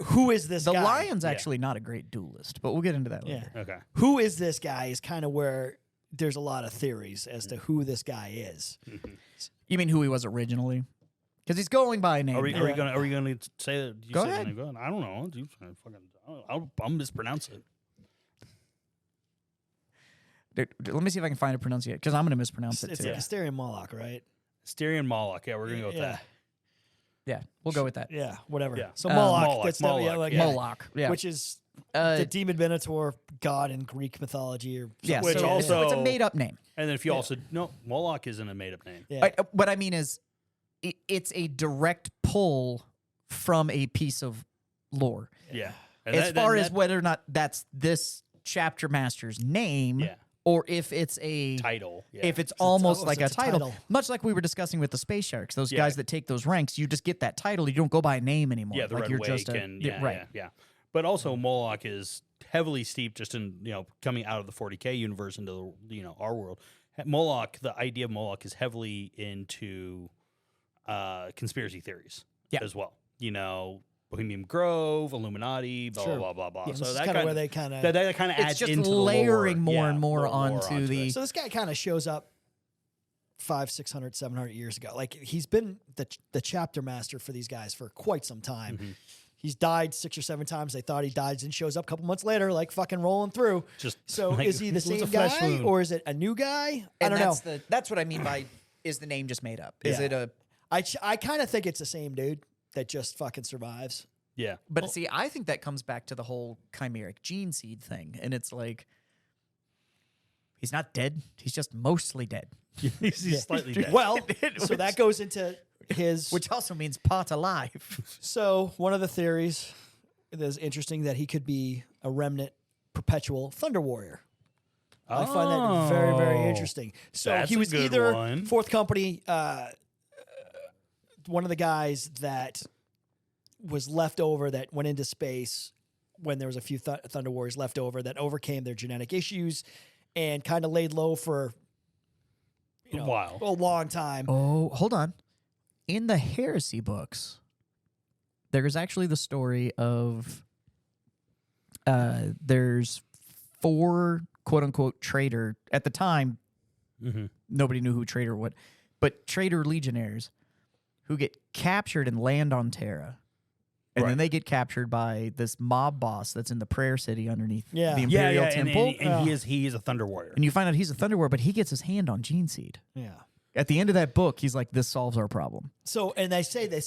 Who is this the guy? lion's actually not a great duelist, but we'll get into that Yeah. later. Okay. Who is this guy? Is kind of where there's a lot of theories as to who this guy is. You mean who he was originally? Because he's going by a name. Are we now. gonna say that? You Go say ahead. the name? I don't know. You fucking, I'll mispronounce it. Let me see if I can find a pronunciation because I'm going to mispronounce it It's too. like Asterion Moloch, right? Styrian Moloch. Yeah, we're gonna go with Yeah. that. Yeah, we'll go with that. Yeah, whatever. Yeah. So Moloch, Moloch, that's definitely, Moloch, like yeah. Moloch. Yeah. which is Uh, the demon minotaur god in Greek mythology, or yeah. Which so also- it's a made up name. And then if you also no, Moloch isn't a made up name. yeah. What I mean is, it's a direct pull from a piece of lore. Yeah. And As that- far that- as whether or not that's this chapter master's name, Yeah. or if it's a title. Yeah. if it's almost it's like a a title, title. much like we were discussing with the space sharks, those Yeah. guys that take those ranks, you just get that title. You don't go by a name anymore. yeah, the like Red you're Wake just a, and yeah, right. yeah. But also Moloch is heavily steeped just in coming out of the 40K universe into the our world. Moloch, the idea of Moloch is heavily into conspiracy theories Yeah. as well. Bohemian Grove, Illuminati, blah Sure. blah blah blah blah. Yeah, So this is that kind of kind where they kind of. that kind of It's adds just into the layering lore. more Yeah, and more lore onto the- it. So this guy kind of shows up 500, 600, 700 years ago. Like he's been the chapter master for these guys for quite some time. Mm-hmm. He's died 6 or 7 times. They thought he died, and shows up a couple months later, like fucking rolling through. Just So like, is he the it was a same flesh guy wound. or is it a new guy? I don't know. That's what I mean by is the name just made up? Is Yeah. it a? I kind of think it's the same dude that just fucking survives. Yeah. But see, I think that comes back to the whole chimeric gene seed thing, and it's like he's not dead; he's just mostly dead, He's slightly dead. Well, so that goes into his. which also means part alive. So one of the theories that's interesting that he could be a remnant perpetual Thunder Warrior. I find that very, very Oh. interesting. So That's he a was good either one. Fourth Company one of the guys that was left over that went into space when there was a few Thunder Warriors left over that overcame their genetic issues and kind of laid low for A while. a long time. Oh, hold on. In the Heresy books, there is actually the story of there's 4 quote unquote traitor at the time. Nobody knew who traitor what, but traitor legionnaires who get captured and land on Terra. And then they get captured by this mob boss that's in the prayer city underneath the Imperial Temple. And he is a Thunder Warrior. And you find out he's a Thunder Warrior, but he gets his hand on Gene Seed. Yeah. At the end of that book, he's like, "This solves our problem." So, and they say that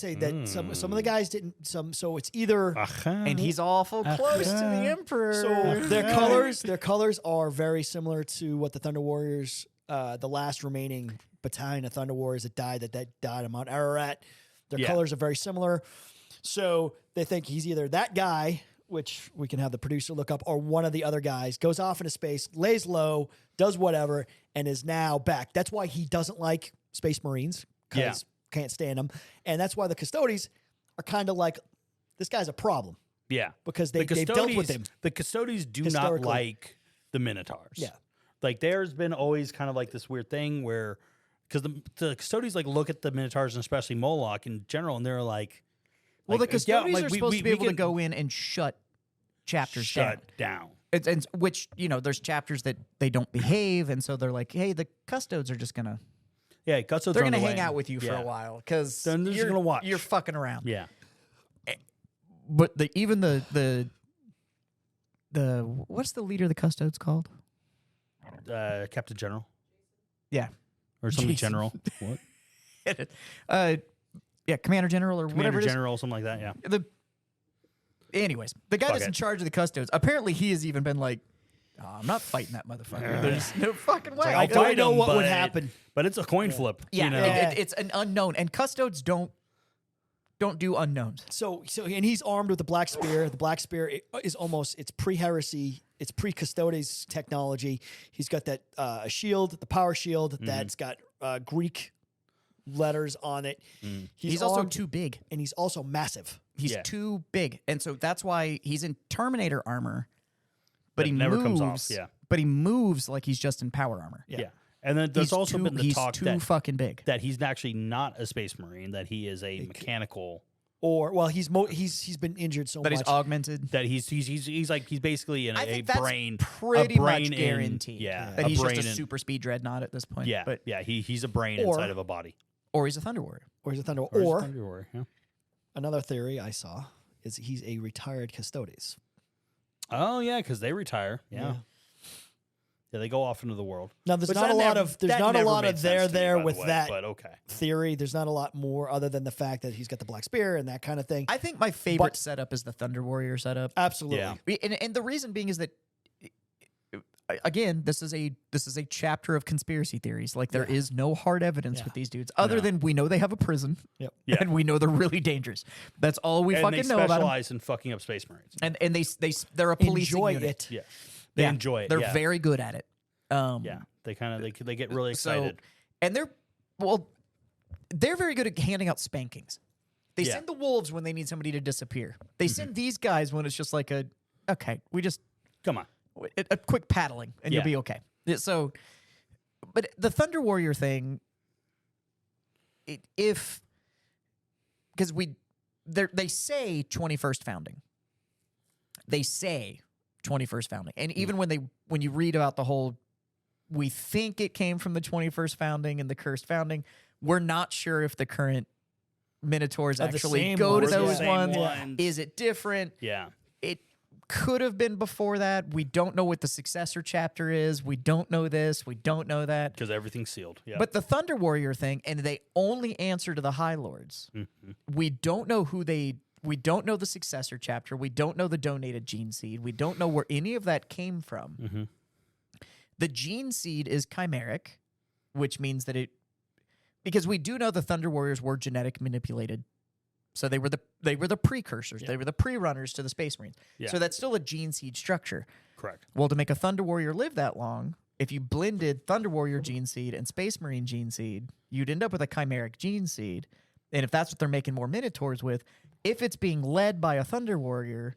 some of the guys didn't. So it's either And he's awful close to the Emperor. so their colors are very similar to what the Thunder Warriors, the last remaining battalion of Thunder Warriors that died on Mount Ararat. Their colors are very similar. So they think he's either that guy, which we can have the producer look up, or one of the other guys, goes off into space, lays low, does whatever, and is now back. That's why he doesn't like Space Marines, because can't stand them. And that's why the Custodes are kind of like, this guy's a problem. Yeah. Because they've dealt with him. The Custodes do not like the Minotaurs. Yeah. Like, there's been always kind of like this weird thing where, because the Custodes like look at the Minotaurs and especially Moloch in general, and they're like, well, the Custodes like, are supposed to be able to go in and shut chapters down. And which, there's chapters that they don't behave, and so they're like, hey, the Custodes are just gonna Custodes they're are on gonna the hang way. out with you for a while because They're just gonna watch. You're fucking around. Yeah. But even the what's the leader of the Custodes called? Captain General Yeah. or something Jason. general. What? Yeah, Commander General or Commander whatever it is. General, something like that. Yeah. Anyways, the guy Fuck that's in it. charge of the Custodes, apparently he has even been like, "Oh, I'm not fighting that motherfucker. There's no fucking way. I'll don't fight know him, what would but- happen. But it's a coin flip. Yeah, You know? it's an unknown, and Custodes don't do unknowns. So and he's armed with the Black Spear. The Black Spear is almost, it's pre-heresy, it's pre-Custodes technology. He's got that a shield, the power shield that's got Greek letters on it. He's also armed, too big. and he's also massive. He's too big, and so that's why he's in Terminator armor, but That he never moves, comes off, yeah. But he moves like he's just in power armor. Yeah. And then there's also been the talk too that fucking big. he's actually not a Space Marine, that he is a mechanical. Or well, he's been injured so That much. he's augmented. That he's basically I a think that's brain, pretty a brain much in- guaranteed. yeah, that a he's just brain a in- super speed dreadnought at this point. Yeah, but he's a brain Or- inside of a body. or he's a Thunder Warrior. or he's a Thunder. Or he's a Or Thunder Warrior, yeah. another theory I saw is he's a retired Custodes. Oh yeah, because they retire. Yeah. Yeah, they go off into the world. Now there's Which not that a lot never- of there's that not a never lot made of sense to me, by the with way, that But okay. theory. There's not a lot more other than the fact that he's got the Black Spear and that kind of thing. I think my favorite But- setup is the Thunder Warrior setup. Absolutely. Yeah. And the reason being is that again, this is a chapter of conspiracy theories. Like there is no hard evidence with these dudes, other than we know they have a prison, Yep. Yeah. and we know they're really dangerous. That's all we And fucking they know about them. specialize in fucking up Space Marines. And they're a policing Enjoy unit. it. Yeah. They Yeah. enjoy it. They're yeah. very good at it. Yeah. They kind of they get really excited. And they're very good at handing out spankings. They send the wolves when they need somebody to disappear. They send these guys when it's just like we just Come on. a quick paddling and you'll Yeah. be okay. So, but the Thunder Warrior thing, because they say 21st founding. They say 21st founding, and even when you read about the whole, we think it came from the 21st founding and the cursed founding. We're not sure if the current Minotaurs Are the actually same go to ones. those Same ones. ones. Is it different? Yeah. It could have been before that. We don't know what the successor chapter is. We don't know this. We don't know that. Because everything's sealed. Yeah. But the Thunder Warrior thing, and they only answer to the High Lords. We don't know we don't know the successor chapter. We don't know the donated gene seed. We don't know where any of that came from. The gene seed is chimeric, which means that because we do know the Thunder Warriors were genetic manipulated. So they were the precursors. They were the pre-runners to the Space Marines. Yeah. So that's still a gene seed structure. Correct. Well, to make a Thunder Warrior live that long, if you blended Thunder Warrior gene seed and Space Marine gene seed, you'd end up with a chimeric gene seed. and if that's what they're making more Minotaurs with, if it's being led by a Thunder Warrior,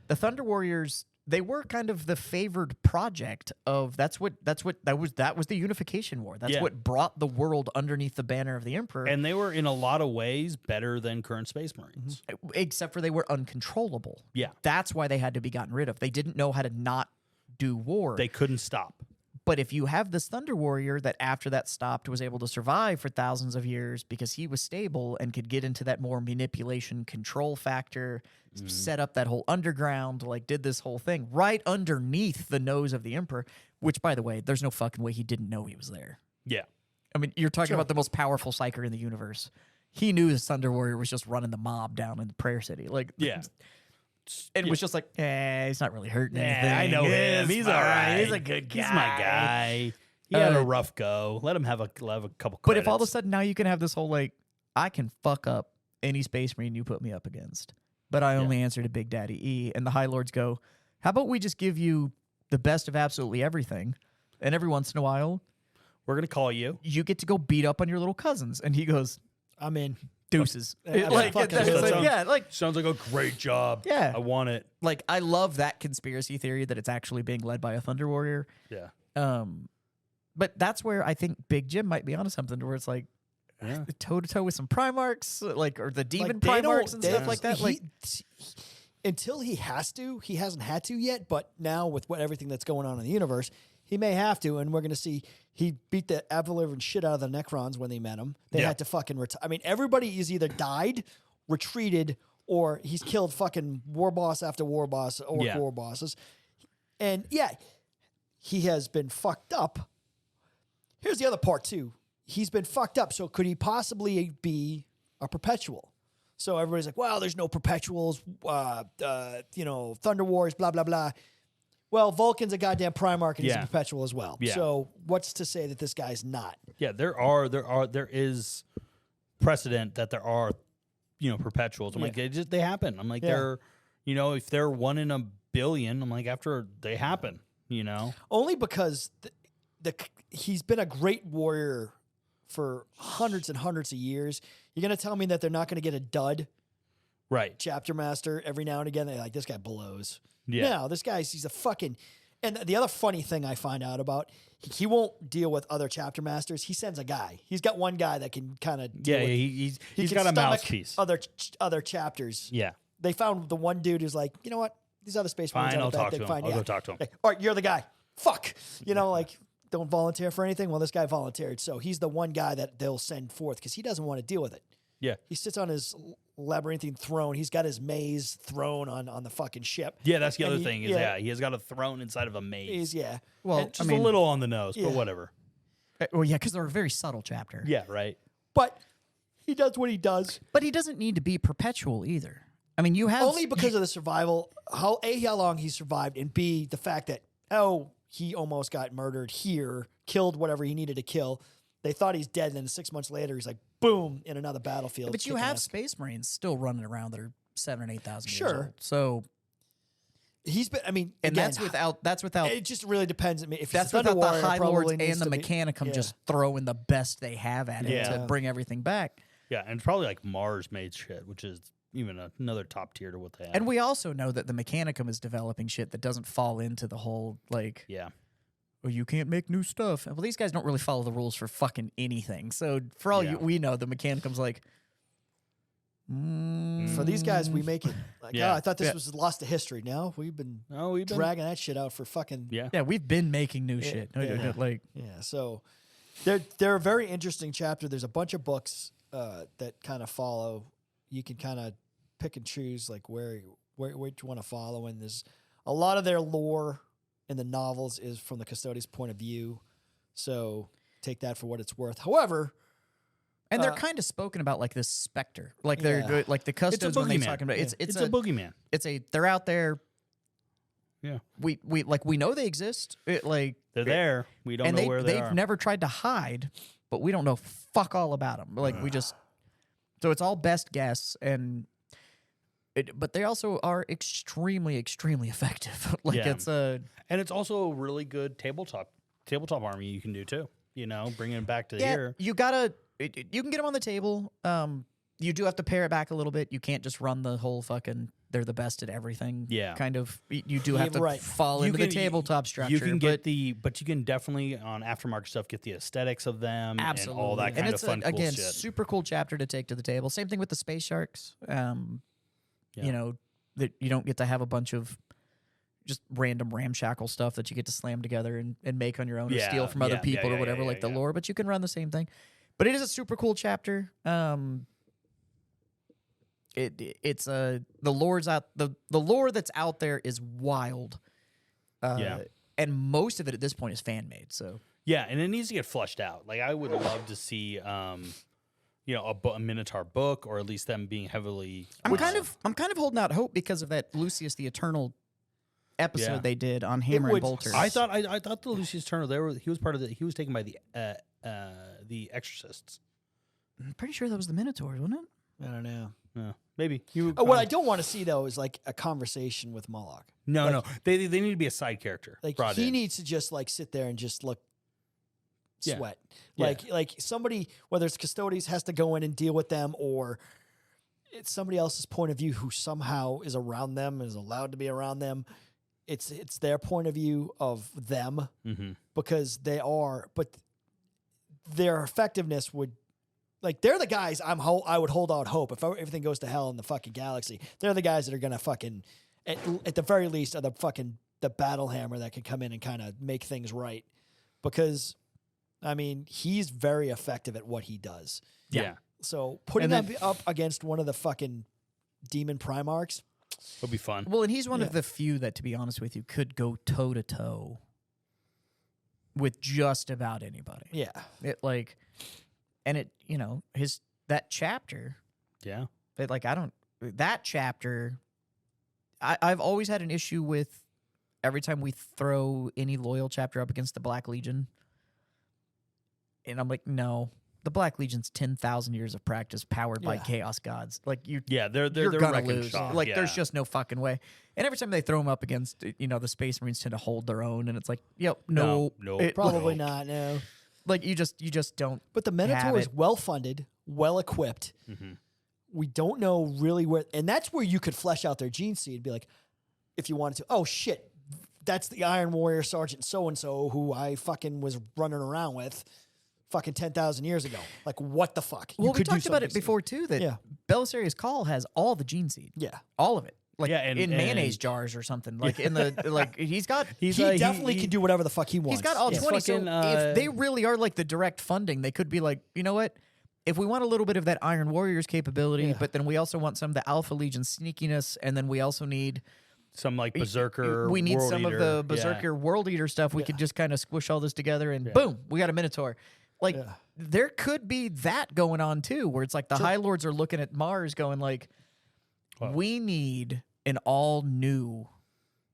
the Thunder Warriors, they were kind of the favored project of that was the Unification War. That's what brought the world underneath the banner of the Emperor. And they were in a lot of ways better than current Space Marines. Except for they were uncontrollable. Yeah. That's why they had to be gotten rid of. They didn't know how to not do war. They couldn't stop. But if you have this Thunder Warrior that after that stopped was able to survive for thousands of years because he was stable and could get into that more manipulation control factor, set up that whole underground, like did this whole thing right underneath the nose of the Emperor, which, by the way, there's no fucking way he didn't know he was there. Yeah. I mean, you're talking about the most powerful psyker in the universe. He knew his Thunder Warrior was just running the mob down in the Prayer City. Like, Yeah. it was just like, he's not really hurting anything. Yeah, I know him. He's all right. He's a good guy. He's my guy. He had a rough go. Let him have a couple credits. But if all of a sudden now you can have this whole, like, I can fuck up any Space Marine you put me up against, but I only answer to Big Daddy E, and the High Lords go, how about we just give you the best of absolutely everything, and every once in a while, we're going to call you. you get to go beat up on your little cousins. And he goes, I'm in. deuces. Yeah, Like, fucking that's good. like, Sounds- yeah, like, Sounds like a great job. Yeah. I want it. like, I love that conspiracy theory that it's actually being led by a Thunder Warrior. Yeah. But that's where I think Big Jim might be onto something, where it's like toe to toe with some Primarchs, like, or the Demon Primarchs and stuff like that. Like, Until he has to, he hasn't had to yet. But now with everything that's going on in the universe, he may have to, and we're going to see he beat the ever-living shit out of the Necrons when they met him. They had to fucking retire. I mean, everybody is either died, retreated, or he's killed fucking war boss after war boss, orc war bosses. And he has been fucked up. Here's the other part too. He's been fucked up. So could he possibly be a perpetual? So everybody's like, well, there's no perpetuals, Thunder Wars, blah, blah, blah. Well, Vulcan's a goddamn Primarch and he's a perpetual as well. Yeah. So what's to say that this guy's not? Yeah, there is precedent that there are, perpetuals. I'm like, they happen. I'm like, they're, if they're 1 in a billion, I'm like, after they happen, Only because he's been a great warrior for hundreds and hundreds of years. You're going to tell me that they're not going to get a dud Right. chapter master every now and again? They're like, this guy blows. Yeah. No, he's a fucking... And the other funny thing I find out about, he won't deal with other chapter masters. He sends a guy. He's got one guy that can kind of He's can got a stomach mouthpiece. Other chapters. Yeah. They found the one dude who's like, you know what? These other Space Marines Fine, aren't I'll a bad talk thing. to him. Fine, I'll go talk to him. Like, all right, you're the guy. Fuck. Like, don't volunteer for anything. Well, this guy volunteered. So he's the one guy that they'll send forth because he doesn't want to deal with it. Yeah. He sits on his labyrinthine throne. He's got his maze throne on the fucking ship. Yeah, that's the And other thing. Is he has got a throne inside of a maze. well, And just a little on the nose, but whatever. because they're a very subtle chapter. Yeah, right. But he does what he does. But he doesn't need to be perpetual either. I mean, you have Only because of the survival, how long he survived, and B, the fact that, he almost got murdered here, killed whatever he needed to kill. They thought he's dead, and then 6 months later, he's like, boom, in another battlefield. But you kicking have ass. Space Marines still running around that are 7,000 and 8,000 years Sure. old. So, He's been, I mean, and again, that's without it just really depends. I mean, if that's he's a Thunder without the Warrior, High probably Lords needs and the to be- Mechanicum yeah. just throwing the best they have at it to bring everything back. Yeah, and it's probably like Mars made shit, which is even another top tier to what they have. And we also know that the Mechanicum is developing shit that doesn't fall into the whole, like, well, you can't make new stuff. Well, these guys don't really follow the rules for fucking anything. So for all we know, the Mechanicum's like, For these guys, we make it. Like, Yeah. I thought this was lost to history. Now we've been dragging that shit out for fucking Yeah. we've been making new shit. yeah. Like, So they're a very interesting chapter. There's a bunch of books that kind of follow. You can kind of pick and choose like where you want to follow, and there's a lot of their lore in the novels is from the Custodian's point of view. So take that for what it's worth. However, and they're kind of spoken about like this specter, like they're like the custodes when they boogeyman. talking about it's a boogeyman. They're out there. Yeah. We know they exist. They're there. We don't know where they are. They've never tried to hide, but we don't know fuck all about them. Like we just, so it's all best guess, but they also are extremely, extremely effective. And it's also a really good tabletop army you can do too. Bringing it back to here. You can get them on the table. you do have to pare it back a little bit. You can't just run the whole fucking they're the best at everything. Yeah. Kind of. You do have to right. fall into the tabletop structure. You can get but you can definitely on aftermarket stuff get the aesthetics of them absolutely and all that kind and of fun, cool again, shit. super cool chapter to take to the table. Same thing with the space sharks. You know, that you don't get to have a bunch of just random ramshackle stuff that you get to slam together and make on your own or steal from other people or whatever, like the lore, but you can run the same thing. But it is a super cool chapter. It's the lore's out the lore that's out there is wild. And most of it at this point is fan made. So yeah, and it needs to get flushed out. Like I would love to see a Minotaur book, or at least them being heavily. I'm kind of holding out hope because of that Lucius the Eternal episode they did on Hammer and Bolter. I thought the Lucius Turner he was part of he was taken by the Exorcists. I'm pretty sure that was the Minotaurs, wasn't it? I don't know. Yeah, maybe. What I don't want to see though is like a conversation with Moloch. No. They need to be a side character. Like brought he in. needs to just like sit there and just look Yeah. sweat. Yeah. Like somebody, whether it's custodians, has to go in and deal with them, or it's somebody else's point of view who somehow is around them, is allowed to be around them. It's their point of view of them because they are, but their effectiveness would. Like, they're the guys I would hold out hope if everything goes to hell in the fucking galaxy. They're the guys that are going to fucking, at the very least, are the battle hammer that can come in and kind of make things right. Because, I mean, he's very effective at what he does. Yeah. So putting him up against one of the fucking demon Primarchs would be fun. Well, and he's one of the few that, to be honest with you, could go toe to toe with just about anybody. Yeah. And it, that chapter. Yeah. That chapter, I've always had an issue with every time we throw any loyal chapter up against the Black Legion. And I'm like, no, the Black Legion's 10,000 years of practice powered by chaos gods. Like they're you're gonna wrecking lose. shop. There's just no fucking way. And every time they throw them up against, the Space Marines tend to hold their own. And it's like, no, probably not, no. Like you just don't. But the Minotaur is well funded, well equipped. Mm-hmm. We don't know really where, and that's where you could flesh out their gene seed. Be like, if you wanted to, oh shit, that's the Iron Warrior Sergeant so and so who I fucking was running around with, fucking 10,000 years ago. Like, what the fuck? Well, we talked about it before too. That Belisarius Call has all the gene seed. Yeah, all of it. Like and mayonnaise jars or something. Like in the he's got he definitely can do whatever the fuck he wants. He's got all 20. Fucking, so if they really are like the direct funding, they could be like, you know what? If we want a little bit of that Iron Warriors capability, but then we also want some of the Alpha Legion sneakiness, and then we also need some like Berserker. We need World some Eater. of the Berserker World Eater stuff. We could just kind of squish all this together, and boom, we got a Minotaur. Like there could be that going on too, where it's like the High Lords are looking at Mars, going like, we need an all new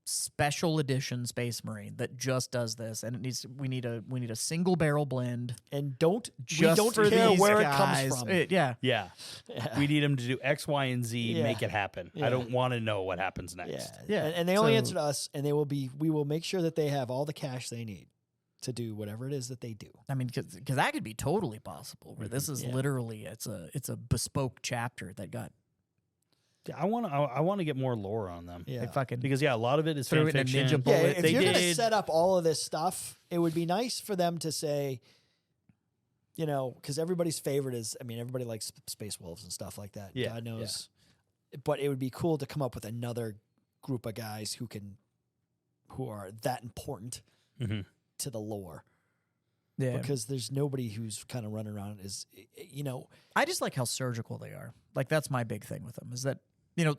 special edition Space Marine that just does this, and we need a single barrel blend, and just we don't for care these where guys. it comes from. Yeah. We need them to do X, Y, and Z. Make it happen. Yeah. I don't want to know what happens next. Yeah. And they only answered us, and we will make sure that they have all the cash they need to do whatever it is that they do. I mean, because that could be totally possible. Where this is literally it's a bespoke chapter that got. Yeah, I want to get more lore on them. Yeah, because a lot of it is threw fan it in a fiction. ninja bullet. If you're going to set up all of this stuff, it would be nice for them to say, because everybody's favorite is, everybody likes Space Wolves and stuff like that. Yeah, God knows. Yeah. But it would be cool to come up with another group of guys who are that important to the lore. Yeah. Because there's nobody who's kind of running around I just like how surgical they are. Like that's my big thing with them is that,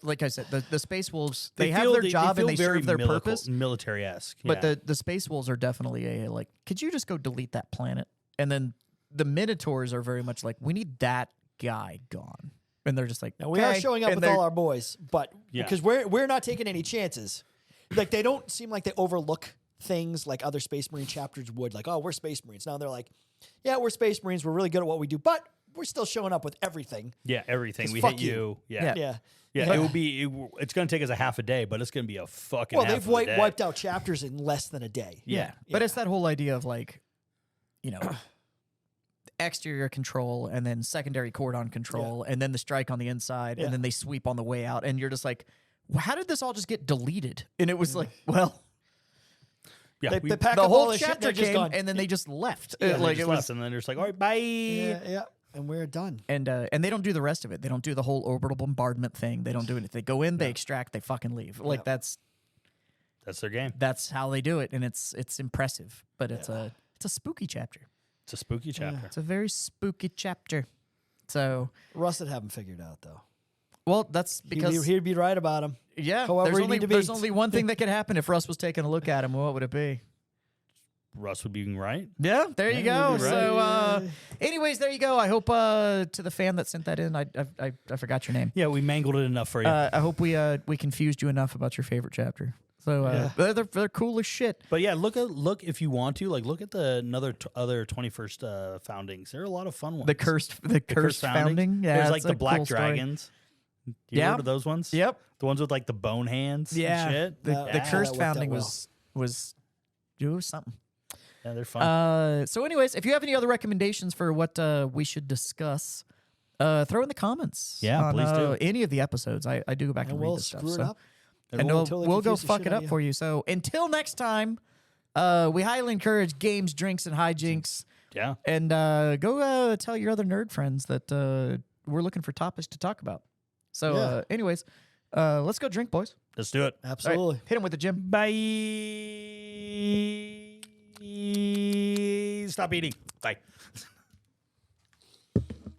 like I said, the Space Wolves, they have their job and they serve their purpose. Military-esque. But the Space Wolves are definitely could you just go delete that planet? And then the Minotaurs are very much like, we need that guy gone. And they're just like, now, we are showing up with all our boys, but because we're not taking any chances. Like they don't seem like they overlook things like other Space Marine chapters would, like, oh, we're Space Marines. Now they're like, yeah, we're Space Marines. We're really good at what we do, but we're still showing up with everything. Yeah, everything. We fuck hit you. Yeah. But, it will be. It's going to take us a half a day, but it's going to be a fucking. Well, half they've of a day. wiped out chapters in less than a day. Yeah. But it's that whole idea of like, exterior control and then secondary cordon control and then the strike on the inside and then they sweep on the way out. And you're just like, how did this all just get deleted? And it was like, well, Yeah, They pack the up all whole this shit, chapter they're just came gone. and then they just left. yeah, Like it was, left, and then they're just like, all right, bye. Yeah, and we're done. and they don't do the rest of it. They don't do the whole orbital bombardment thing. They don't do anything. They go in, they extract, they fucking leave. Like That's their game. that's how they do it, and it's impressive. But it's a spooky chapter. It's a spooky chapter. It's a very spooky chapter. So, Russ would have him figured out, though. well, that's because He'd be right about him. yeah, however there's you only need to be. there's only one thing that could happen if Russ was taking a look at him. What would it be? Russ would be right. Yeah, there you go. you'd be right. So, anyways, there you go. I hope to the fan that sent that in, I forgot your name. Yeah, we mangled it enough for you. I hope we confused you enough about your favorite chapter. So they're cool as shit. But yeah, look if you want to look at the other 21st foundings. There are a lot of fun ones. The cursed founding. Yeah, there's it's like the a black cool story. dragons. You Yeah. heard of those ones? Yep. The ones with like the bone hands. Yeah. And shit. The Yeah, cursed that worked out founding well. was it was something. Yeah, they're fun. So, anyways, if you have any other recommendations for what we should discuss, throw in the comments. Yeah, on, please do. Any of the episodes. I do go back and, And read we'll this stuff. screw it So. up. And we'll we'll totally go confuse the fuck shit it out up of for you. So until next time, we highly encourage games, drinks, and hijinks. Yeah. And go tell your other nerd friends that we're looking for topics to talk about. So, anyways, let's go drink, boys. Let's do it. All right, Absolutely. hit him with the gym. Bye. Stop eating. Bye.